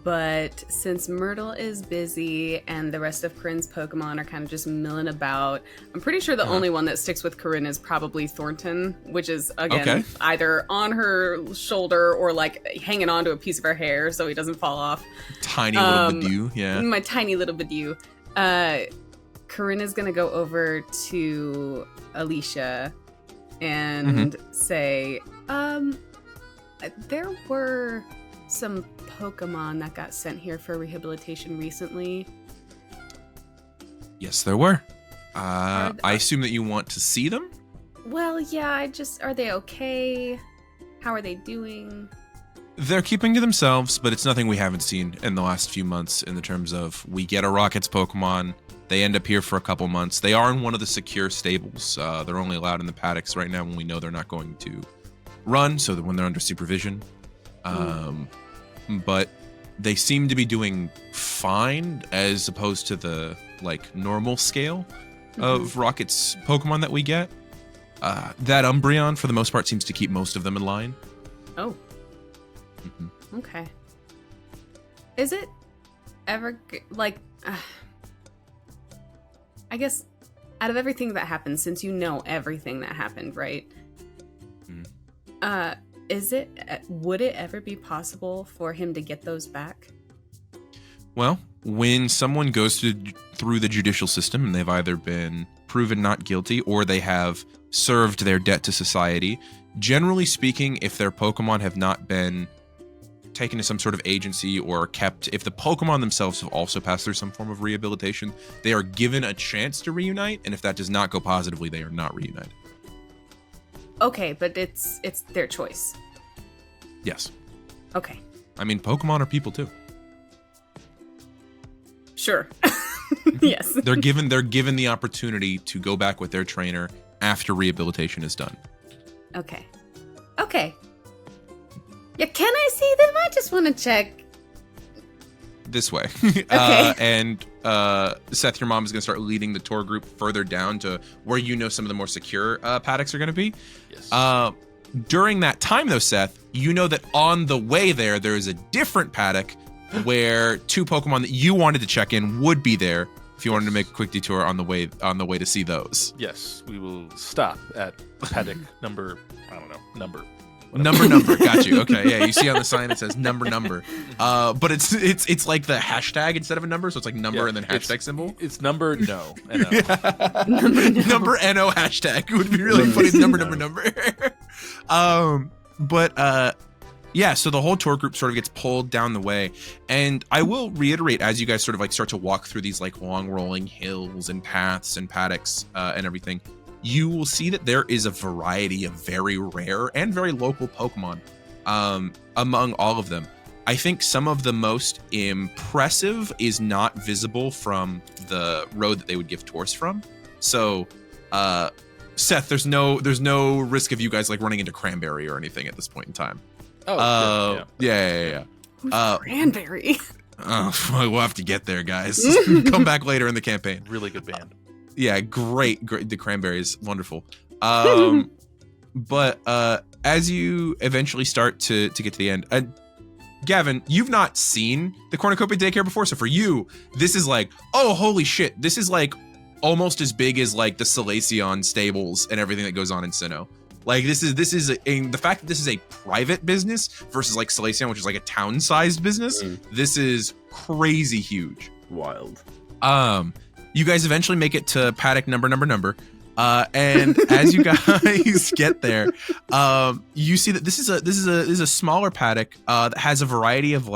but since Myrtle is busy and the rest of Corinne's Pokemon are kind of just milling about, I'm pretty sure the only one that sticks with Corinne is probably Thornton, which is, again, Okay. either on her shoulder or like hanging onto a piece of her hair so he doesn't fall off. Tiny little Badoo, yeah. My tiny little Badoo. Corinne is going to go over to Alicia and say, there were some Pokemon that got sent here for rehabilitation recently? Yes, there were. I assume that you want to see them? Well, yeah, are they okay? How are they doing? They're keeping to themselves, but it's nothing we haven't seen in the last few months in the terms of we get a Rockets Pokemon, they end up here for a couple months. They are in one of the secure stables. They're only allowed in the paddocks right now when we know they're not going to run, so that when they're under supervision. But they seem to be doing fine as opposed to the normal scale of Rockets Pokemon that we get. That Umbreon, for the most part, seems to keep most of them in line. Oh. Okay. Is it ever I guess out of everything that happened, since you know everything that happened, right? Would it ever be possible for him to get those back? Well, when someone goes through the judicial system and they've either been proven not guilty or they have served their debt to society, generally speaking, if their Pokemon have not been taken to some sort of agency or kept, if the Pokemon themselves have also passed through some form of rehabilitation, they are given a chance to reunite, and if that does not go positively, they are not reunited. Okay, but it's their choice. Yes. Okay. I mean, Pokemon are people too. Sure. Yes. They're given the opportunity to go back with their trainer after rehabilitation is done. Okay. Yeah, can I see them? I just want to check. This way. Okay. And Seth, your mom is going to start leading the tour group further down to where you know some of the more secure paddocks are going to be. Yes. During that time, though, Seth, you know that on the way there is a different paddock where two Pokemon that you wanted to check in would be there if you wanted to make a quick detour on the way to see those. Yes, we will stop at paddock number. Number. Got you. Okay, yeah. You see on the sign it says number. But it's like the hashtag instead of a number, so it's like number and then hashtag symbol. It's number no. N-O. Number NO hashtag. It would be really funny. Number. Yeah, so the whole tour group sort of gets pulled down the way. And I will reiterate, as you guys sort of start to walk through these long rolling hills and paths and paddocks and everything, you will see that there is a variety of very rare and very local Pokemon among all of them. I think some of the most impressive is not visible from the road that they would give tours from. So, Seth, there's no risk of you guys running into Cranberry or anything at this point in time. Oh, yeah. Who's Cranberry? We'll have to get there, guys. Come back later in the campaign. Really good band. Yeah, great. The Cranberries, wonderful. But as you eventually start to get to the end, Gavin, you've not seen the Cornucopia Daycare before, so for you, this is oh, holy shit. This is almost as big as the Salacion stables and everything that goes on in Sinnoh. This is the fact that this is a private business versus Salacion, which is a town-sized business. This is crazy huge. Wild. You guys eventually make it to paddock number. And as you guys get there, you see that this is a smaller paddock that has a variety of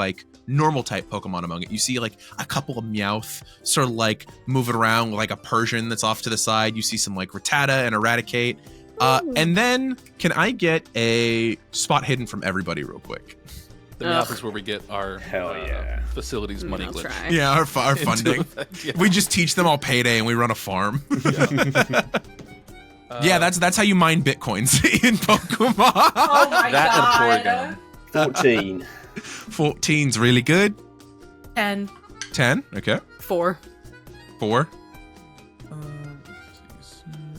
normal type Pokemon among it. You see a couple of Meowth sort of moving around with a Persian that's off to the side. You see some Rattata and Eradicate. And then can I get a spot hidden from everybody real quick? The Meowth is where we get our facilities money I'll glitch. try. Yeah, our funding. Yeah. We just teach them all payday and we run a farm. Yeah, that's how you mine bitcoins in Pokemon. Oh my That god. and Porygon. 14. 14's really good. 10. 10, okay. 4. 4,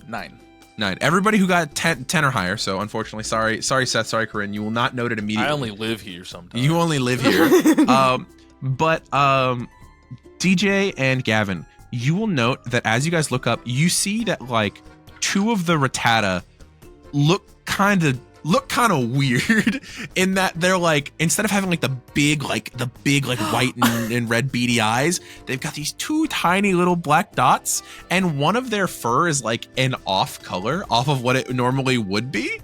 9. 9. Everybody who got 10 or higher, so unfortunately, sorry Seth, sorry Coryne, you will not note it immediately. I only live here sometimes. You only live here. But DJ and Gavin, you will note that as you guys look up, you see that two of the Rattata look kind of weird in that they're instead of having the big white and red beady eyes, they've got these two tiny little black dots, and one of their fur is an off color off of what it normally would be.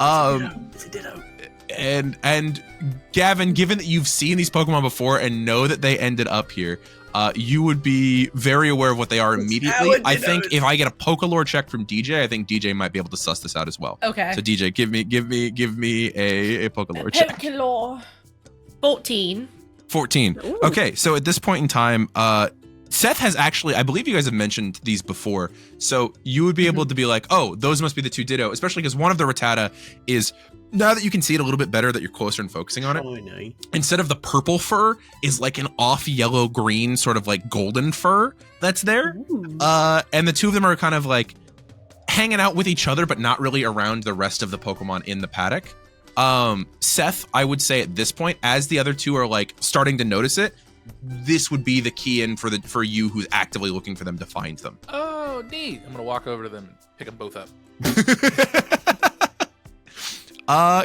It's a Ditto. And Gavin, given that you've seen these Pokemon before and know that they ended up here, you would be very aware of what they are immediately. I think if I get a Pokelore check from DJ, I think DJ might be able to suss this out as well. Okay. So DJ, give me a Pokelore check. Pokelore. 14. 14. Ooh. Okay, so at this point in time, Seth has actually, I believe you guys have mentioned these before, so you would be able to be like, oh, those must be the two Ditto, especially because one of the Rattata is, now that you can see it a little bit better that you're closer and focusing on it, Oh, I know. instead of the purple fur is like an off yellow green sort of like golden fur that's there. Ooh. And the two of them are kind of like hanging out with each other, but not really around the rest of the Pokemon in the paddock. Seth, I would say at this point, as the other two are like starting to notice it, this would be the key in for you who's actively looking for them to find them. Oh, neat. I'm gonna walk over to them and pick them both up.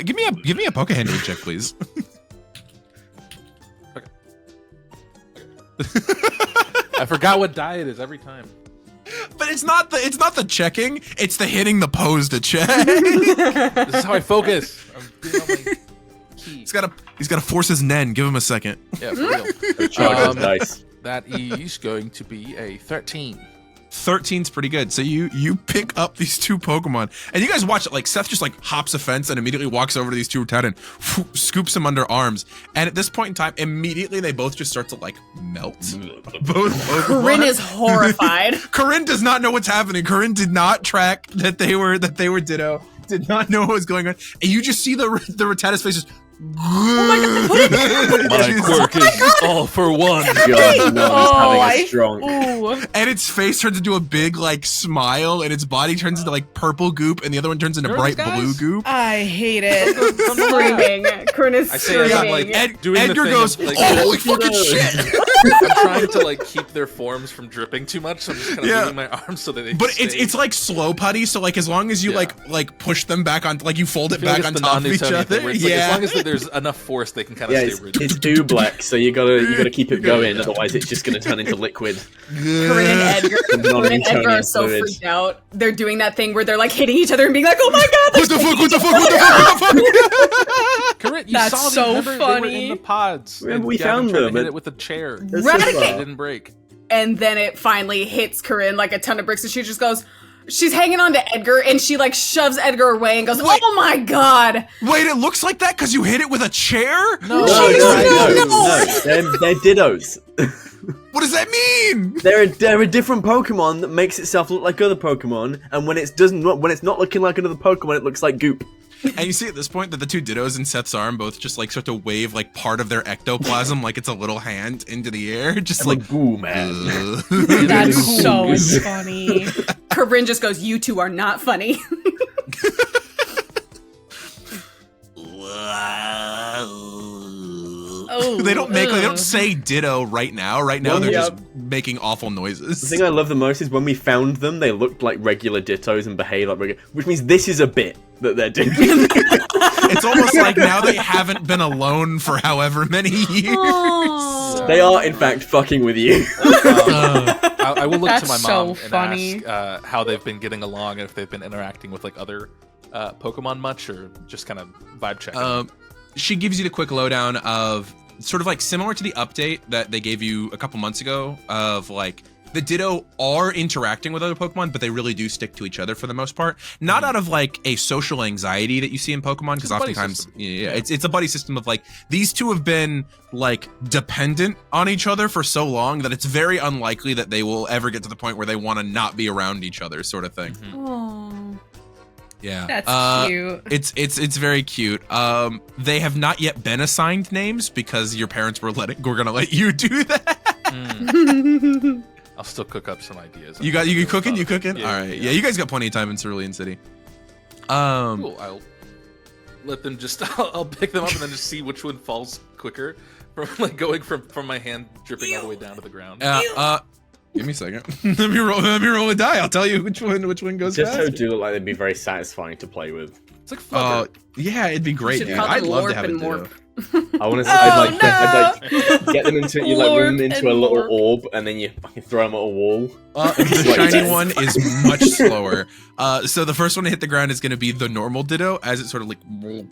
Give me a Poke handling check, please. I forgot what die it is every time. But it's not the checking, it's the hitting the pose to check. This is how I focus. I'm doing all my keys. He's gotta force his Nen. Give him a second. Yeah, for real. Charge those dice. That is going to be a 13. 13's pretty good. So you pick up these two Pokemon, and you guys watch it. Like Seth just like hops a fence and immediately walks over to these two Rattata and scoops them under arms. And at this point in time, immediately they both just start to like melt. Both Pokemon. Coryne is horrified. Coryne does not know what's happening. Coryne did not track that they were Ditto. Did not know what was going on. And you just see the Rattata's face just. Oh my god! My quirk is all for one. God, no, Oh, he's having a strong. Ooh. And its face turns into a big like smile, and its body turns into like purple goop, and the other one turns into Remember bright these blue guys? goop. I hate it. Screaming. Coryne is I say as I'm screaming. like doing Edgar the thing goes, of, like, oh, holy fucking shit! I'm trying to like keep their forms from dripping too much, so I'm just kind of Yeah. moving my arms so that they. But stay. it's like slow putty, so like as long as you Yeah. like push them back on, like you fold I it feel like back it's on the top of each non-Newtonian other. thing where it's like, Yeah. as long as that there's enough force, they can kind of Yeah, stay it's rigid. Dublex, so you gotta keep it going, otherwise it's just gonna turn into liquid. Coryne and Edgar. Coryne and Edgar are so fluid. freaked out. They're doing that thing where they're like hitting each other and being like, "Oh my god!" What the fuck? What the fuck? What the fuck? What the fuck? Coryne, you That's saw them. so Remember, they were funny. in the pods. Remember, and we Gavin found tried to them, hit and- it with a chair. That's Right. so It far. didn't break. And then it finally hits Coryne like a ton of bricks, and she just goes. She's hanging on to Edgar, and she like shoves Edgar away and goes, Wait. "Oh my god!" Wait, it looks like that because you hit it with a chair? No, They're Dittos. What does that mean? They're a different Pokemon that makes itself look like other Pokemon, and when it's not looking like another Pokemon, it looks like goop. And you see at this point that the two Dittos in Seth's arm both just like start to wave like part of their ectoplasm like it's a little hand into the air, just I'm like like, boo, man. That's so funny. Coryne just goes, "You two are not funny." Oh, they don't ugh. say Ditto right now. Right now Well, they're yeah. just making awful noises. The thing I love the most is when we found them, they looked like regular Dittos and behaved like regular, which means this is a bit that they're doing. It's almost like now they haven't been alone for however many years. They are, in fact, fucking with you. I will look to That's my so mom and funny. ask how they've been getting along and if they've been interacting with like other Pokemon much or just kind of vibe checking. She gives you the quick lowdown of sort of like similar to the update that they gave you a couple months ago of like the Ditto are interacting with other Pokemon, but they really do stick to each other for the most part. Not out of like a social anxiety that you see in Pokemon, because It's a buddy oftentimes, system. yeah, it's a buddy system of like these two have been like dependent on each other for so long that it's very unlikely that they will ever get to the point where they want to not be around each other, sort of thing. Mhm. Yeah, That's cute. It's very cute. They have not yet been assigned names because your parents were gonna let you do that. Mm. I'll still cook up some ideas. You cooking? You cooking? Yeah, All right. Yeah, you guys got plenty of time in Cerulean City. Cool. I'll let them just. I'll pick them up and then just see which one falls quicker from like going from my hand dripping all the way down to the ground. Give me a second. let me roll a die. I'll tell you which one goes Just so fast. do look like they'd be very satisfying to play with. It's like Flubber. Yeah, it'd be great, should dude. call them I'd love to Lorp have a and Ditto. Morp. I want to. Oh, I'd like get them into you like run them Lorp into a and little Morp. orb, and then you fucking throw them at a wall. The shiny one is much slower. So the first one to hit the ground is going to be the normal Ditto, as it sort of like Ditto.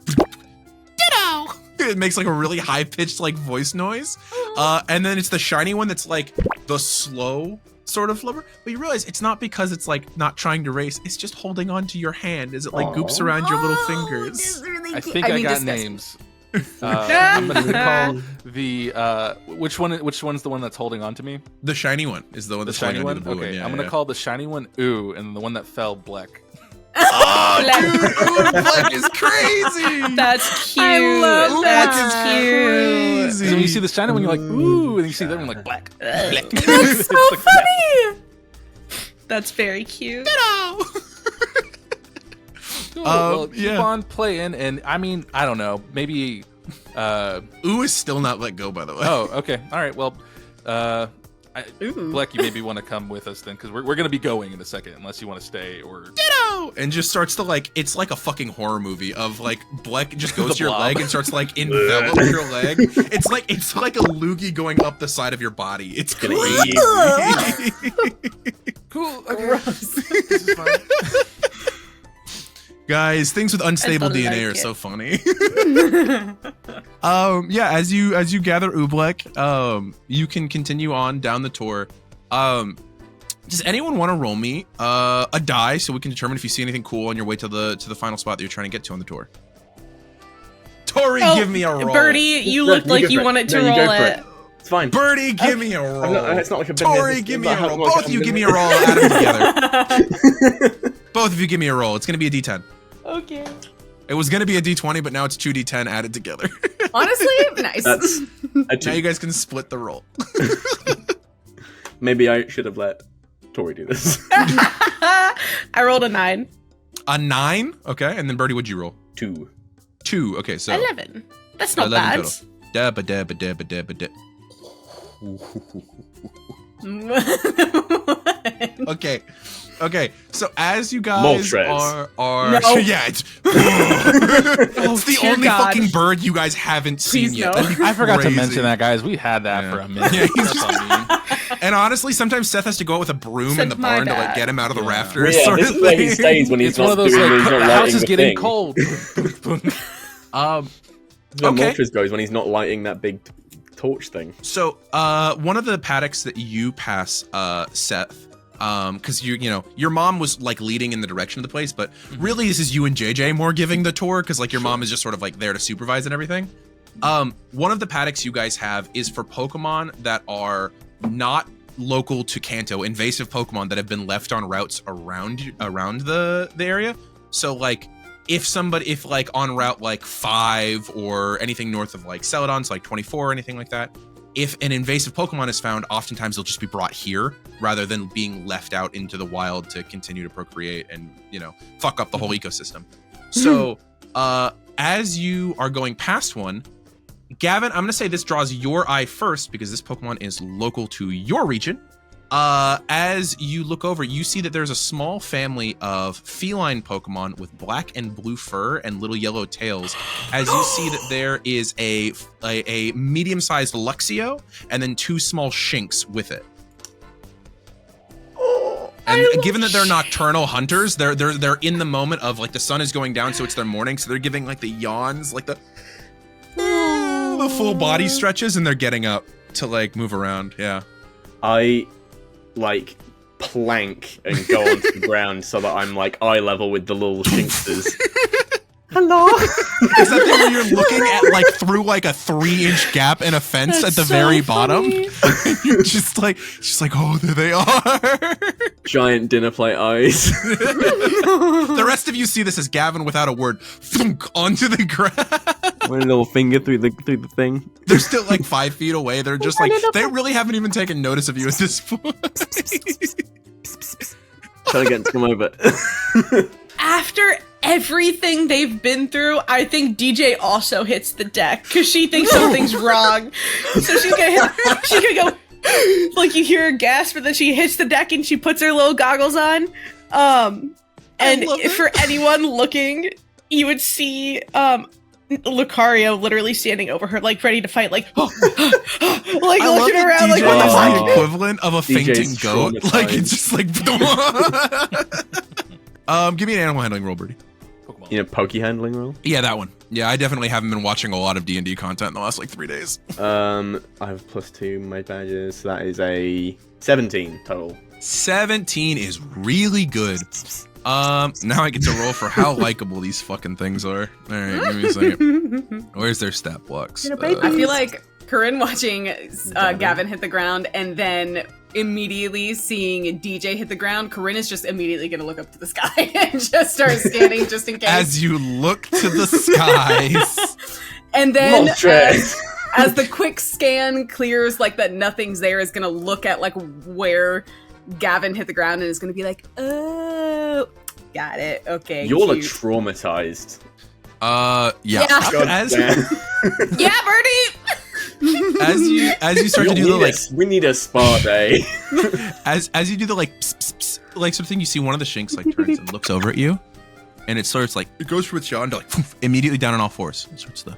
It makes like a really high pitched like voice noise. And then it's the shiny one that's like the slow sort of flubber. But you realize it's not because it's like not trying to race. It's just holding on to your hand as it like goops around your little fingers. Really I cute. think I mean, got disgusting. names. I'm gonna call the which one's the one that's holding on to me? The shiny one is the one The that's shiny holding on to one. the blue Okay, one. Yeah, I'm gonna yeah. call the shiny one Ooh, and the one that fell Black. Oh, dude, Ooh Black is crazy. That's cute. I love That's that. cute. So when you see the shiny one, you're like Ooh, and you see that one like Black. That's so funny. That's very cute. Cool. Well, keep yeah. on playing, and I mean, I don't know, maybe. Ooh is still not let go, by the way. Oh, okay, all right. Well, Ooh. Black, you maybe want to come with us then, because we're gonna be going in a second, unless you want to stay or. Ditto! And just starts to like, it's like a fucking horror movie of like Black just goes The to your blob. leg and starts like envelop your leg. It's like a loogie going up the side of your body. It's Gonna crazy. eat Cool. Okay. Gross. This is fine. Guys, things with unstable don't DNA like are it. so funny. Yeah, as you gather Oobleck, you can continue on down the tour. Does anyone want to roll me a die so we can determine if you see anything cool on your way to the final spot that you're trying to get to on the tour? Torie, give me a roll. Birdie, you No, look like go you for it. wanted to No, you roll go for it. it. It's fine. Birdie, give me a roll. It's not like I've been here. Torie, This give is me a about roll. how long Both of I've you been give me here. a roll. Add them together. Both of you give me a roll. It's going to be a D10. Okay. It was going to be a D20, but now it's 2D10 added together. Honestly, nice. That's a Now 2. you guys can split the roll. Maybe I should have let Torie do this. I rolled a 9. A 9? Okay, and then Birdie, what'd you roll? 2. 2. Okay, so 11. That's not 11 bad. total. Dabba dabba dabba dabba da. Okay. So as you guys Moltres. are No. yeah, it's it's the dear only God. fucking bird you guys haven't seen Please yet. no. That'd be I forgot to crazy. mention that, guys. We had that Yeah. for a minute. Yeah, he's That's all mean. And honestly, sometimes Seth has to go out with a broom in the My barn to like bad. get him out of the Yeah. rafters. Yeah, sort this of is where he thing. stays when he's It's one not of those doing like he's not the house lighting is the getting thing. cold. Where Okay. Moltres goes when he's not lighting that big torch thing. So, one of the paddocks that you pass, Seth, because you know, your mom was like leading in the direction of the place, but really this is you and JJ more giving the tour because like your mom is just sort of like there to supervise and everything. One of the paddocks you guys have is for Pokemon that are not local to Kanto, invasive Pokemon that have been left on routes around the area. So like, if like on route like 5 or anything north of like Celadon, so like 24 or anything like that, if an invasive Pokemon is found, oftentimes they'll just be brought here rather than being left out into the wild to continue to procreate and, you know, fuck up the whole ecosystem. So, as you are going past one, Gavin, I'm going to say this draws your eye first because this Pokemon is local to your region. As you look over, you see that there's a small family of feline Pokemon with black and blue fur and little yellow tails. As you see that there is a medium-sized Luxio and then 2 small Shinx with it. And given that they're nocturnal hunters, they're in the moment of like the sun is going down, so it's their morning, so they're giving like the yawns, like the full body stretches, and they're getting up to like move around. Yeah. I like plank and go onto the ground so that I'm like eye level with the little Shinxes. Hello. Is that the where you're looking at like through like a 3-inch gap in a fence That's at the so very funny. bottom? You're just like, oh, there they are. Giant dinner plate eyes. The rest of you see this as Gavin, without a word, thunk onto the ground. One little finger through the thing. They're still like 5 feet away. They're just like, they really haven't even taken notice of you at this point. Trying to get to come over. After everything they've been through, I think DJ also hits the deck because she thinks something's wrong. So she's gonna go, like you hear her gasp, but then she hits the deck and she puts her little goggles on. And love it. for anyone looking, you would see Lucario literally standing over her, like ready to fight, like like I love looking that around, DJ like what the is fuck? the equivalent of a DJ's fainting goat. Like it's just like. Give me an animal handling roll, Birdie. Pokemon. Poke handling roll? Yeah, that one. Yeah, I definitely haven't been watching a lot of D&D content in the last like 3 days. I have +2 my badges, so that is a 17 total. 17 is really good. Now I get to roll for how likable these fucking things are. All right, give me a second. Where's their stat blocks? I feel like Coryne watching Gavin hit the ground and then immediately seeing DJ hit the ground, Coryne is just immediately going to look up to the sky and just start scanning just in case. As you look to the skies. And then as the quick scan clears, like that nothing's there, is going to look at like where Gavin hit the ground and is going to be like, oh, got it. Okay. You all are traumatized. Yeah. Yeah, Birdie! As you start to do the like, we need a spa day. as you do the like, pss, pss, pss, like sort of thing, you see one of the Shinx like turns and looks over at you, and it starts like it goes from its jaw and like poof, immediately down on all fours. It starts to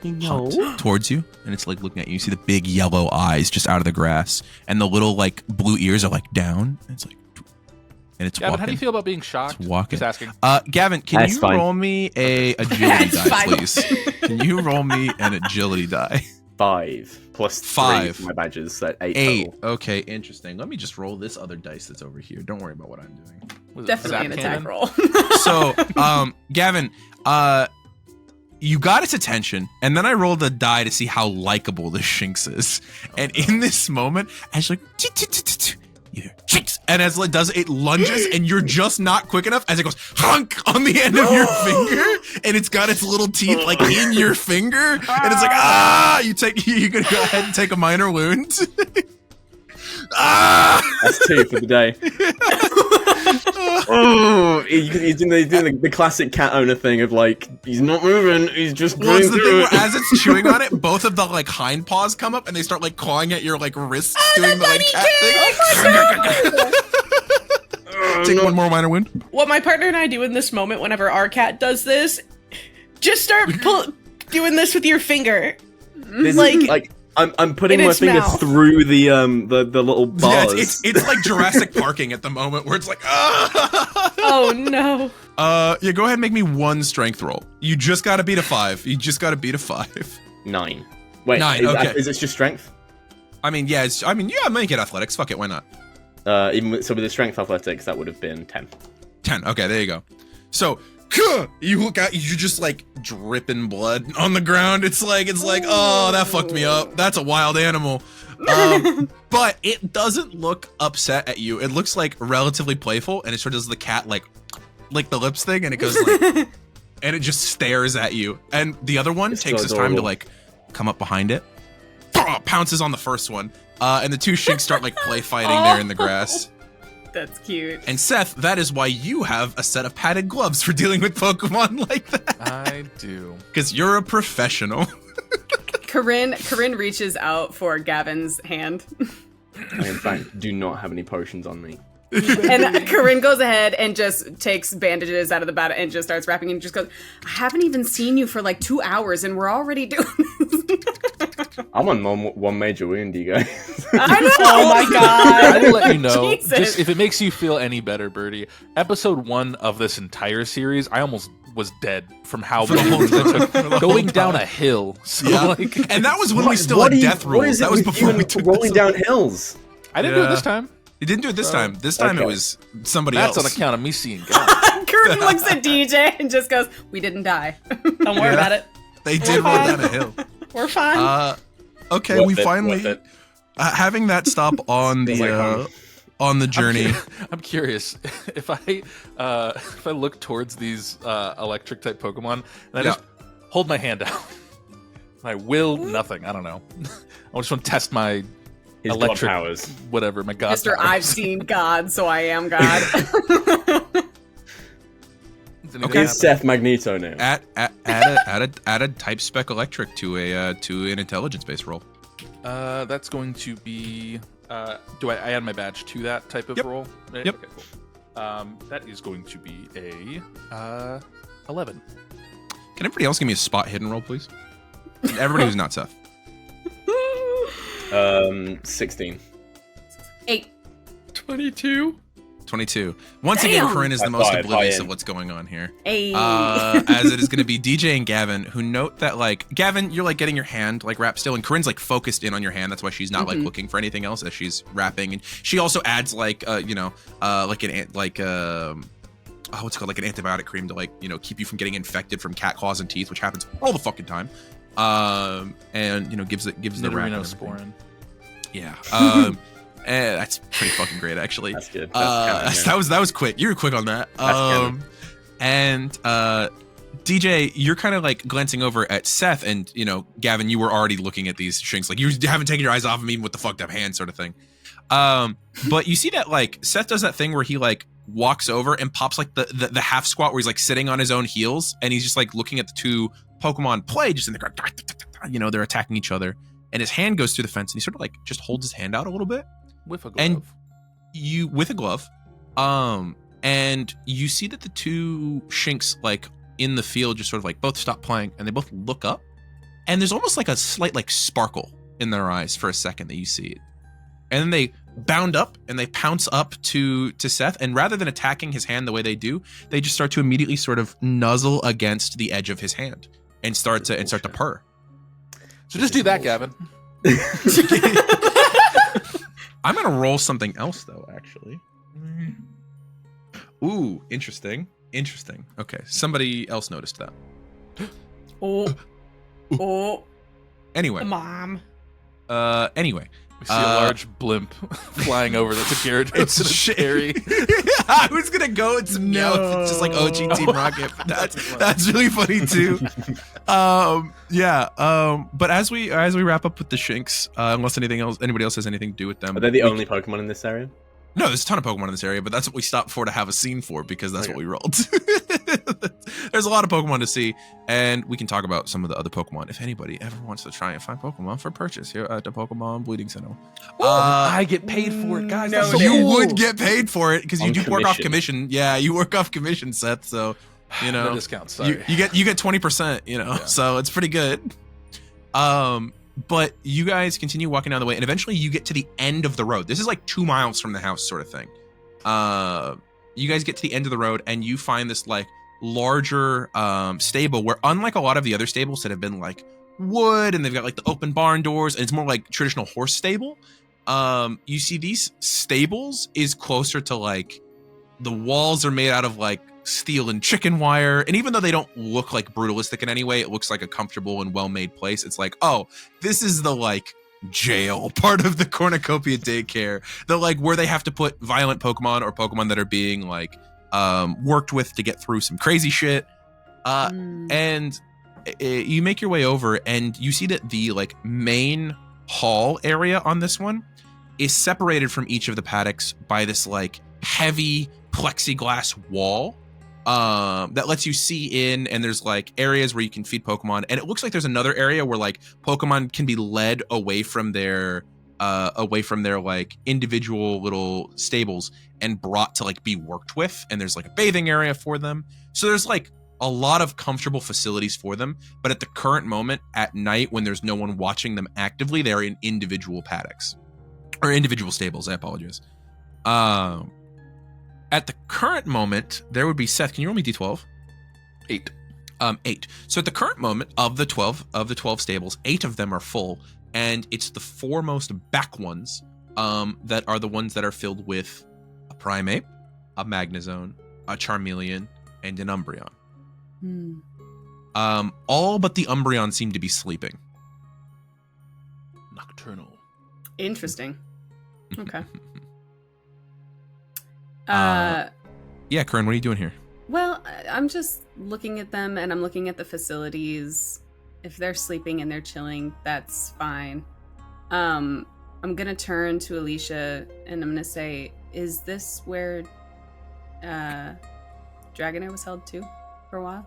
hunt towards you, and it's like looking at you. You see the big yellow eyes just out of the grass, and the little like blue ears are like down. And it's like, and it's Gavin, walking. how do you feel about being shocked? It's walking. Just asking. Gavin, can That's you fine. roll me a agility That's die, fine. please? Can you roll me an agility die? 5 plus 3 5. for my badges, so 8 8. total. Okay, interesting. Let me just roll this other dice that's over here. Don't worry about what I'm doing. Was it Definitely an Zap attack Cannon? roll. So, Gavin, you got its attention, and then I rolled a die to see how likable this Shinx is. And in this moment, as you're like, you hear Shinx, and as it does, it lunges, and you're just not quick enough as it goes honk on the end of your finger, and it's got its little teeth like in your finger, and it's like you gonna go ahead and take a minor wound. That's 2 for the day. Oh, he's doing the classic cat owner thing of like, he's not moving, he's just Well, it's going the through thing it. where as it's chewing on it, both of the like hind paws come up and they start like clawing at your like wrists, doing the like cat thing. Take one more minor wound. What my partner and I do in this moment, whenever our cat does this, just start doing this with your finger. This is, like, I'm putting in my its finger mouth. through the little Yeah, bars. it's like Jurassic Parking at the moment where it's like Oh no. yeah, go ahead and make me one strength roll. You just gotta beat a 5. You just gotta beat a 5. 9. Wait, 9, okay. Is it just strength? I mean, yeah, make it athletics. Fuck it, why not? So with the strength athletics, that would have been 10. 10. Okay, there you go. So you look out, you're just like dripping blood on the ground. It's like, oh, that fucked me up. That's a wild animal. But it doesn't look upset at you. It looks like relatively playful, and it sort of does the cat like the lips thing, and it goes like, and it just stares at you. And the other one It's takes so its time to adorable. like come up behind it, pounces on the first one, and the two Shinx start like play fighting there in the grass. That's cute. And Seth, that is why you have a set of padded gloves for dealing with Pokemon like that. I do. Because you're a professional. Coryne reaches out for Gavin's hand. I, in fact, do not have any potions on me. And Coryne goes ahead and just takes bandages out of the bat and just starts wrapping and just goes, I haven't even seen you for like 2 hours and we're already doing this. I'm on one major wound, you guys. I know. Oh my god. I will let you know, Jesus. just if it makes you feel any better, Birdie, episode 1 of this entire series, I almost was dead from how For the many whole wounds I took. time. For the Going whole down time. a hill. So Yeah. like, And that was when we still What had do you- death what is rules. it That was with you before and we took rolling this. down hills. I didn't do it Yeah. this time. You didn't do it this time. This time okay. it was somebody That's else. on account of me seeing God. Coryne looks at DJ and just goes, we didn't die. Don't worry about it. They did roll down a hill. We're fine. Okay, Worth we it, finally worth it. having that stop on Feels like home. the journey. I'm curious if I look towards these electric type Pokemon and I just hold my hand out. I will nothing. I don't know. I just want to test my His electric god powers. whatever. My God. Mr. powers. I've seen God, so I am God. Does anything Okay. Is happen? Seth Magneto now? Add a type spec electric to an intelligence based roll. That's going to be. Do I add my badge to that type of Yep. roll? Yep. Okay, cool. That is going to be a 11. Can everybody else give me a spot hidden roll, please? Everybody who's not Seth. 16. 8. 22. 22. Once again, Damn. Coryne is the High most five, oblivious high of end. what's going on here. Hey. As it is going to be DJ and Gavin, who note that, like, Gavin, you're, like, getting your hand, like, wrapped still, and Corinne's, like, focused in on your hand. That's why she's not, like, looking for anything else as she's wrapping. And she also adds, like, what's it called, like, an antibiotic cream to, like, keep you from getting infected from cat claws and teeth, which happens all the fucking time. And, gives the wrap and everything. Nitorosporin. Yeah. That's pretty fucking great, actually. That's good. That's canon, That was quick. You were quick on that. That's And DJ, you're kind of like glancing over at Seth, and Gavin, you were already looking at these Shinx, like you haven't taken your eyes off of him even with the fucked up hand, sort of thing. But you see that like Seth does that thing where he like walks over and pops like the half squat where he's like sitting on his own heels, and he's just like looking at the two Pokemon play just in the ground. They're attacking each other, and his hand goes through the fence, and he sort of like just holds his hand out a little bit. With a glove. And with a glove, and you see that the two Shinx like in the field just sort of like both stop playing, and they both look up, and there's almost like a slight like sparkle in their eyes for a second that you see it, and then they bound up and they pounce up to Seth, and rather than attacking his hand the way they do, they just start to immediately sort of nuzzle against the edge of his hand and start to purr. So just do that, Gavin. I'm gonna roll something else though, actually. Ooh, interesting. Okay, somebody else noticed that. Oh, Anyway. Mom. Anyway. We see a large blimp flying over that's a Gyarados. It's and a Cherry. I was gonna go with some Meowth. It's just like OG Team Rocket. But that's really funny too. But as we wrap up with the Shinx, unless anybody else has anything to do with them. Are they the only Pokemon in this area? No, there's a ton of Pokemon in this area, but that's what we stopped for to have a scene for, because that's what we rolled. There's a lot of Pokemon to see, and we can talk about some of the other Pokemon if anybody ever wants to try and find Pokemon for purchase here at the Pokemon Bleeding Center. I get paid for it, guys. No, That's so You cool. would get paid for it because you On do work off commission. commission. Yeah, you work off commission, Seth. So No discounts. Sorry. you get 20%. Yeah. So it's pretty good. But you guys continue walking down the way, and eventually you get to the end of the road. This is like 2 miles from the house, sort of thing. You guys get to the end of the road, and you find this like larger stable where, unlike a lot of the other stables that have been like wood and they've got like the open barn doors, and it's more like traditional horse stable. You see these stables is closer to like the walls are made out of like steel and chicken wire, and even though they don't look like brutalistic in any way, it looks like a comfortable and well-made place. It's like, oh, this is the like jail part of the Cornucopia Daycare, the like where they have to put violent Pokemon or Pokemon that are being like worked with to get through some crazy shit. And you make your way over, and you see that the like main hall area on this one is separated from each of the paddocks by this like heavy plexiglass wall that lets you see in, and there's like areas where you can feed Pokemon, and it looks like there's another area where like Pokemon can be led away from their like individual little stables and brought to like be worked with, and there's like a bathing area for them. So there's like a lot of comfortable facilities for them, but at the current moment at night when there's no one watching them actively, they're in individual paddocks or individual stables. I apologize. At the current moment, there would be Seth. Can you roll me d12? 8. 8. So at the current moment of the 12 stables, 8 of them are full, and it's the foremost back ones that are the ones that are filled with a Primeape, a Magnezone, a Charmeleon, and an Umbreon. All but the Umbreon seem to be sleeping. Nocturnal. Interesting. Okay. Yeah, Coryne, what are you doing here? Well, I'm just looking at them, and I'm looking at the facilities. If they're sleeping and they're chilling, that's fine. I'm gonna turn to Alicia, and I'm gonna say, is this where Dragonair was held too for a while?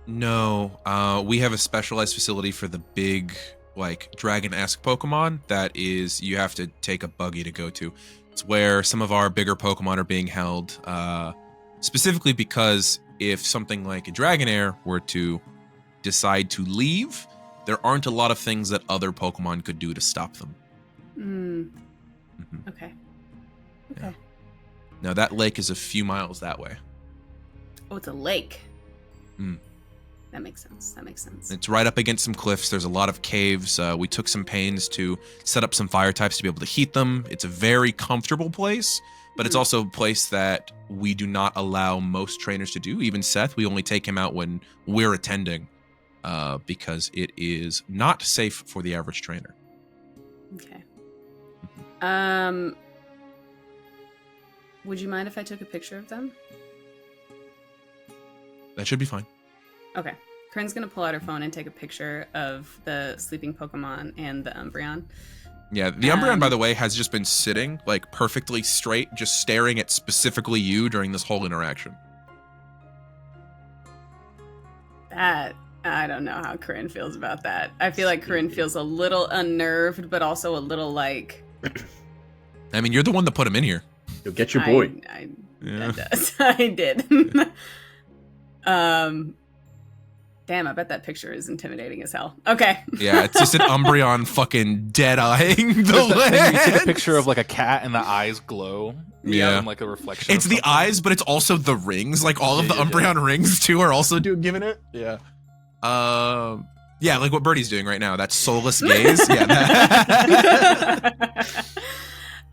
No, we have a specialized facility for the big, like, dragon-esque Pokemon that is, you have to take a buggy to go to. It's where some of our bigger Pokemon are being held, specifically because if something like a Dragonair were to decide to leave, there aren't a lot of things that other Pokemon could do to stop them. Okay. Yeah. No, that lake is a few miles that way. Oh, it's a lake. Mm. That makes sense. It's right up against some cliffs. There's a lot of caves. We took some pains to set up some fire types to be able to heat them. It's a very comfortable place, but it's also a place that we do not allow most trainers to do. Even Seth, we only take him out when we're attending because it is not safe for the average trainer. Okay. Would you mind if I took a picture of them? That should be fine. Okay. Corinne's gonna pull out her phone and take a picture of the sleeping Pokemon and the Umbreon. Yeah, the Umbreon, by the way, has just been sitting, like, perfectly straight, just staring at specifically you during this whole interaction. That, I don't know how Corinne feels about that. I feel like Corinne feels a little unnerved, but also a little like... I mean, you're the one that put him in here. You'll get your boy. Yeah. That does. I did. Damn, I bet that picture is intimidating as hell. Okay. Yeah, it's just an Umbreon fucking dead-eyeing the There's that thing, you take a land. picture of like a cat and the eyes glow. Yeah. And like a reflection. It's of the something. eyes, but it's also the rings. Like, all of the Yeah. Umbreon rings, too, are also giving it. Yeah. Yeah, like what Birdie's doing right now. That soulless gaze. Yeah. That.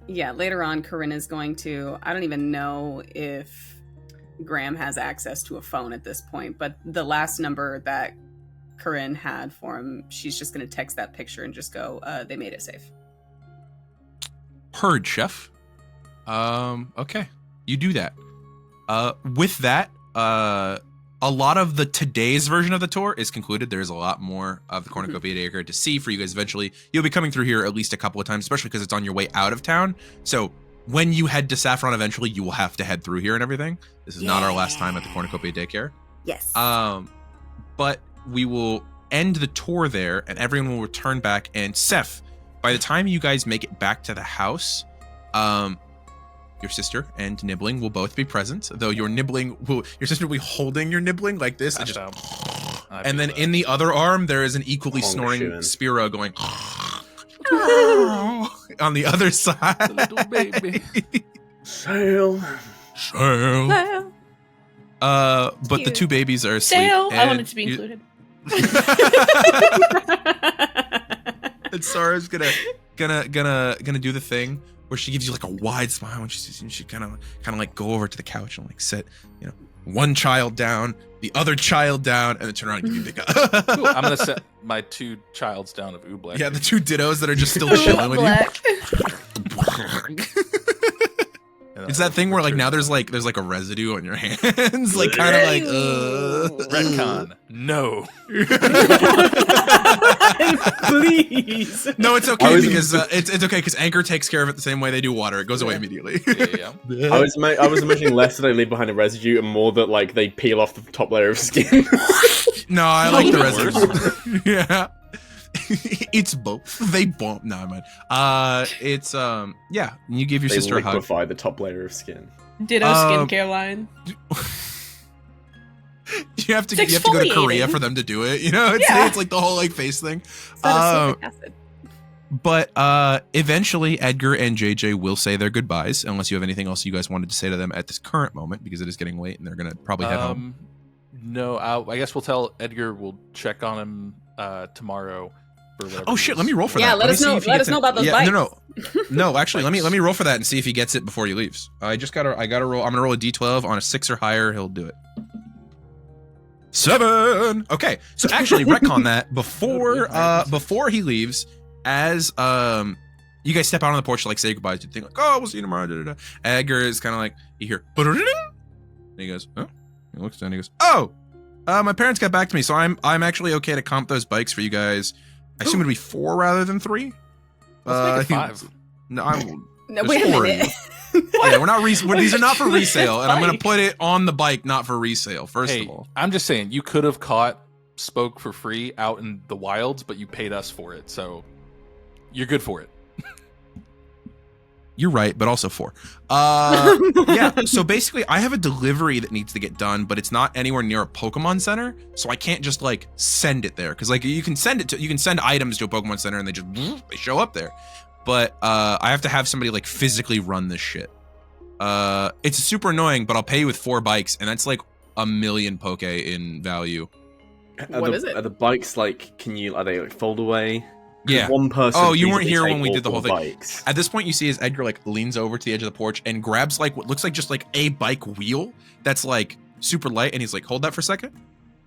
Yeah, later on, Corinne is going to... I don't even know if Graham has access to a phone at this point, but the last number that Corinne had for him, she's just going to text that picture and just go, they made it safe. Heard, Chef. Okay. You do that. With that, a lot of the today's version of the tour is concluded. There's a lot more of the Cornucopia Daycare to see for you guys eventually. You'll be coming through here at least a couple of times, especially because it's on your way out of town. So when you head to Saffron eventually, you will have to head through here and everything. This is not our last time at the Cornucopia Daycare. Yes. But we will end the tour there and everyone will return back. And Seth, by the time you guys make it back to the house, your sister and Nibbling will both be present, though your sister will be holding your Nibbling like this, and, and then in the other arm there is an equally snoring Spearow going on the other side. The little baby. Sail. But the two babies are asleep. Sale. I and wanted to be included. And Sarah's gonna do the thing where she gives you like a wide smile when she kind of like go over to the couch and like sit, one child down, the other child down, and then turn around and give you a big Cool. I'm gonna set my two childs down of Oobleck. Yeah, the two dittos that are just still chilling with you. It's that thing where like now there's like a residue on your hands, like kind of like retcon. No. Please. No, it's okay because it's okay because Anchor takes care of it the same way they do water. It goes away immediately. Yeah. I was imagining less that I leave behind a residue and more that like they peel off the top layer of skin. No, I like the Worse. residue. Yeah. It's both. They bump. No, man. It's yeah. You give your They sister a hug. liquefy the top layer of skin. Ditto skincare line. You have to go to Korea for them to do it. It's like the whole like face thing. But eventually Edgar and JJ will say their goodbyes unless you have anything else you guys wanted to say to them at this current moment because it is getting late and they're gonna probably head home. No, I guess we'll tell Edgar we'll check on him tomorrow. Oh shit! Let me roll for that. Yeah, let us know about those bikes. No. Actually, let me roll for that and see if he gets it before he leaves. I gotta roll. I'm gonna roll a d12 on a 6 or higher. He'll do it. 7. Okay, so actually retcon that before he leaves, as you guys step out on the porch to like say goodbye to the thing like, oh, we'll see you tomorrow. Da, da, da. Edgar is kind of like you hear, and he goes, oh. He looks down. He goes, oh, my parents got back to me, so I'm actually okay to comp those bikes for you guys. I assume it'd be 4 rather than 3. Let's make it 5. No, wait a minute. Yeah, we're not. These are not for resale, and I'm gonna put it on the bike, not for resale. First of all, I'm just saying you could have caught Spoke for free out in the wilds, but you paid us for it, so you're good for it. You're right, but also 4. Yeah. So basically, I have a delivery that needs to get done, but it's not anywhere near a Pokemon Center, so I can't just like send it there because like you can send items to a Pokemon Center and they show up there, but I have to have somebody like physically run this shit. It's super annoying, but I'll pay you with 4 bikes, and that's like 1 million Poke in value. What is it? Are the bikes like? Are they like fold away? Yeah. One person. Oh, you weren't feasibly here take when we all did the whole 4 thing. Bikes. At this point, you see as Edgar like leans over to the edge of the porch and grabs like what looks like just like a bike wheel that's like super light, and he's like, "Hold that for a second,"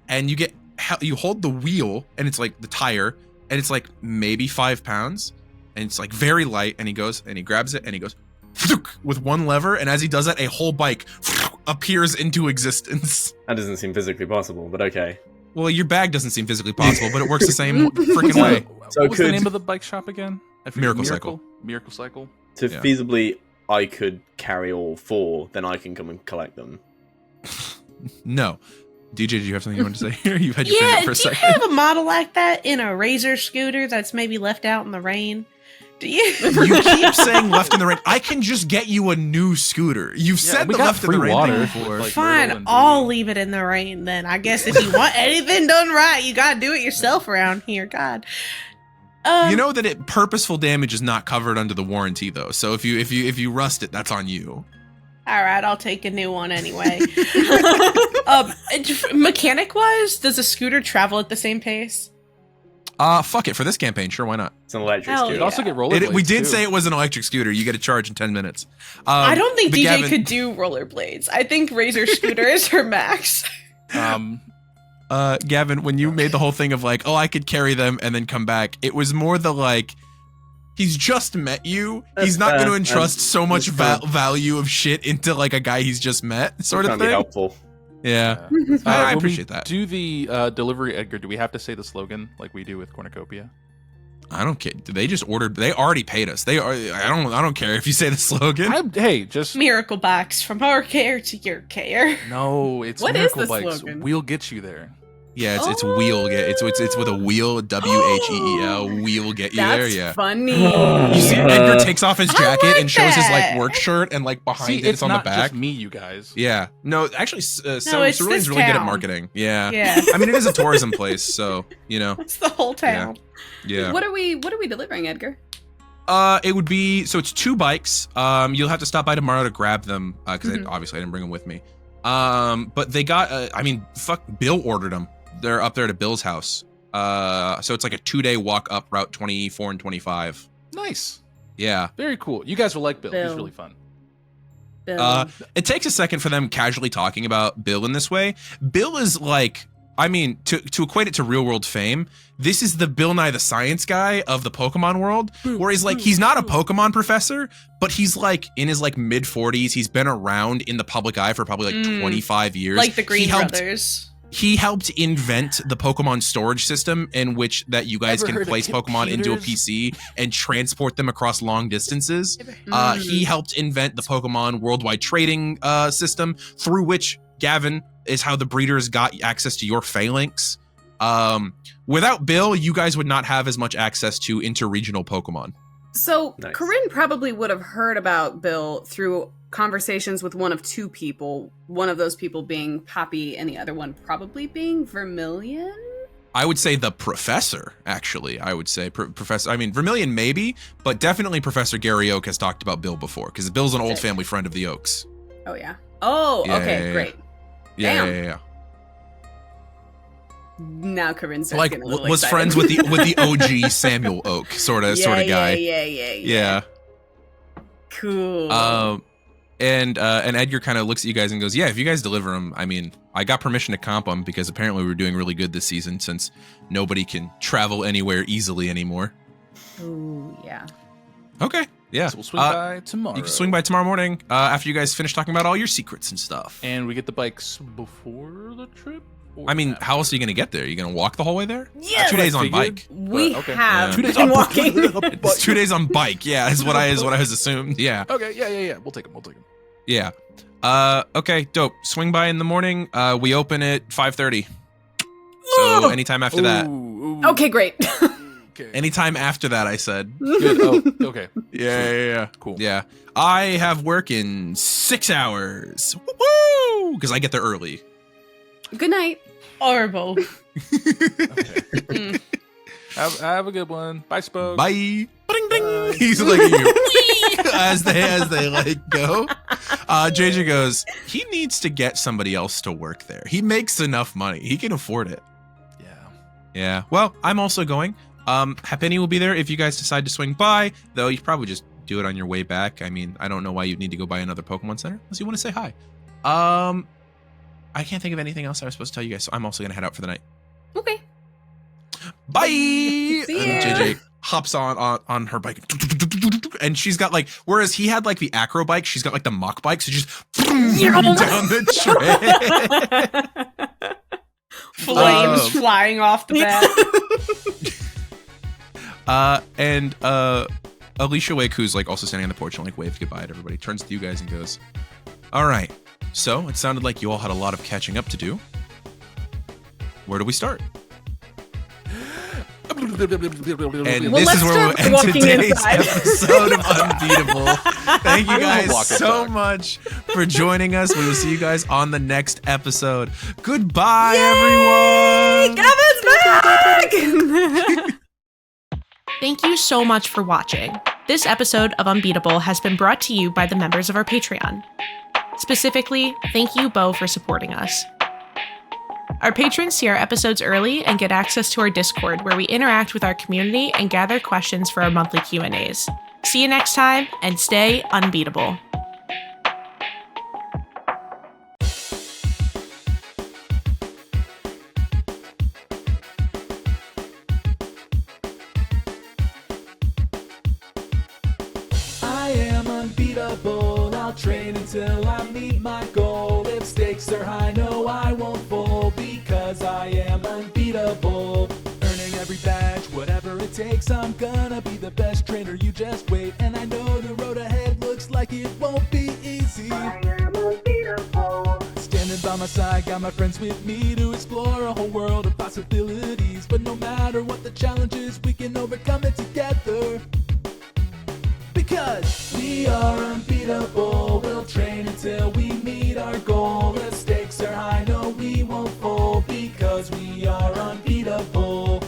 and you hold the wheel, and it's like the tire, and it's like maybe 5 pounds, and it's like very light, and he goes and he grabs it and he goes with one lever, and as he does that, a whole bike appears into existence. That doesn't seem physically possible, but okay. Well, your bag doesn't seem physically possible, but it works the same freaking way. So what was the could- name of the bike shop again? I forget. Miracle Cycle. Miracle Cycle. So Yeah. feasibly, I could carry all 4, then I can come and collect them. No. DJ, did you have something you wanted to say here? You've had your finger Yeah, up for do a you second. have a model like that in a Razor scooter that's maybe left out in the rain? Do you? You keep saying left in the rain. I can just get you a new scooter. You've said we the got left in the free rain water. thing before. Like, Fine, Myrtle and I'll Torie. leave it in the rain then. I guess if you want anything done right, you gotta do it yourself around here. God. You know that purposeful damage is not covered under the warranty though. So if you rust it, that's on you. All right, I'll take a new one anyway. Mechanic wise, does a scooter travel at the same pace? Fuck it for this campaign. Sure, why not? It's an electric Hell scooter. You could also get rollerblades. We did too. say it was an electric scooter. You get a charge in 10 minutes. I don't think but DJ Gavin- could do rollerblades. I think Razor scooter is her max. Gavin, when you made the whole thing of like, oh, I could carry them and then come back, it was more the like, he's just met you. He's not going to entrust so much value of shit into like a guy he's just met, sort of Trying to be thing. helpful. Yeah, Yeah. I When appreciate we that. Do the delivery, Edgar? Do we have to say the slogan like we do with Cornucopia? I don't care. They just ordered. They already paid us. They are. I don't care if you say the slogan. Hey, just Miracle box from our care to your care. no. It's What is Miracle the Bikes. slogan? We'll get you there. Yeah, it's wheel. Yeah, it's with a wheel. WHEEL. Wheel get you there. That's Yeah. funny. You see, Edgar takes off his I jacket like and shows his that. like work shirt, and like behind See, it's on the not back. just me, you guys. Yeah. No, actually, it's Cerulean's this really good at town. marketing. Yeah. Yeah, I mean, it is a tourism place, so you know. it's the whole town. Yeah. What are we delivering, Edgar? It would be so it's 2 bikes. You'll have to stop by tomorrow to grab them because obviously I didn't bring them with me. But they got. I mean, fuck. Bill ordered them. They're up there to Bill's house. So it's like a 2-day walk up Route 24 and 25. Nice. Yeah. Very cool. You guys will like Bill. He's Bill. really fun. Bill. It takes a second for them casually talking about Bill in this way. Bill is like, I mean, to equate it to real world fame, this is the Bill Nye the Science Guy of the Pokemon world, where he's like, he's not a Pokemon professor, but he's like in his like mid 40s. He's been around in the public eye for probably like 25 years. Like the Green He helped- Brothers. He helped invent the Pokemon storage system in which that you guys Ever can heard of place Pokemon into a computers? PC and transport them across long distances. He helped invent the Pokemon worldwide trading system through which, Gavin, is how the breeders got access to your phalanx. Without Bill, you guys would not have as much access to interregional Pokemon. So Nice. Coryne probably would have heard about Bill through conversations with one of 2 people. One of those people being Poppy, and the other one probably being Vermilion. I would say the professor, actually. I would say Professor. I mean, Vermilion maybe, but definitely Professor Gary Oak has talked about Bill before because Bill's an old Sick. family friend of the Oaks. Oh yeah. Oh, Yeah, okay, yeah, great. Yeah, Damn. yeah. Now Corinne's Like getting a little was excited. friends with the OG Samuel Oak sort of guy. Yeah. Cool. And Edgar kind of looks at you guys and goes, "Yeah, if you guys deliver them, I mean, I got permission to comp them because apparently we're doing really good this season since nobody can travel anywhere easily anymore." Ooh, yeah. Okay, yeah. So we'll swing by tomorrow. You can swing by tomorrow morning after you guys finish talking about all your secrets and stuff. And we get the bikes before the trip? Or I mean, after? how else are you gonna get there? You gonna walk the whole way there? Yes! 2 days on Figured. bike. We Okay. have Yeah. 2 days been on walking. It's 2 days on bike. Yeah, is what I was assumed. Yeah. Okay, yeah. We'll take them. Yeah. Okay, dope. Swing by in the morning. We open at 5:30. So anytime after that. Okay, great. Okay. Anytime after that, I said. Good. Oh, okay. Yeah. Cool. Yeah. I have work in 6 hours. Woo! Because I get there early. Good night. Horrible. Okay. Have a good one. Bye, Spoke. Bye. Ding, ding. He's like you. as they like go. JJ goes, he needs to get somebody else to work there. He makes enough money. He can afford it. Yeah. Well, I'm also going. Hapenny will be there if you guys decide to swing by, though you probably just do it on your way back. I mean, I don't know why you'd need to go by another Pokemon Center unless you want to say hi. I can't think of anything else I was supposed to tell you guys, so I'm also going to head out for the night. Okay. Bye! See ya. And JJ hops on her bike. And she's got like, whereas he had like the acro bike, she's got like the mock bike, so just down the trail. Flames flying off the back. And Alicia Wake, who's like also standing on the porch and like waved goodbye to everybody, turns to you guys and goes, all right, so it sounded like you all had a lot of catching up to do. Where do we start? And this is where we'll end today's episode of Unbeatable. Thank you guys so much for joining us. We will see you guys on the next episode. Goodbye, everyone. Gavin's back! Thank you so much for watching. This episode of Unbeatable has been brought to you by the members of our Patreon. Specifically, thank you, Bo, for supporting us. Our patrons see our episodes early and get access to our Discord, where we interact with our community and gather questions for our monthly Q&As. See you next time, and stay unbeatable. I am unbeatable. I'll train until I meet my goal. If stakes are high, no, I won't fold because I am unbeatable. Earning every badge, whatever it takes, I'm gonna be the best trainer. You just wait, and I know the road ahead looks like it won't be easy. I am unbeatable. Standing by my side, got my friends with me to explore a whole world of possibilities. But no matter what the challenge is, we can overcome it together. Because we are unbeatable, we'll train until we meet our goal. If stakes are high, no, we won't fold because we are unbeatable.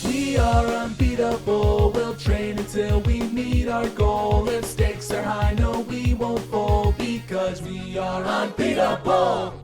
We are unbeatable, we'll train until we meet our goal. If stakes are high, no, we won't fold because we are unbeatable.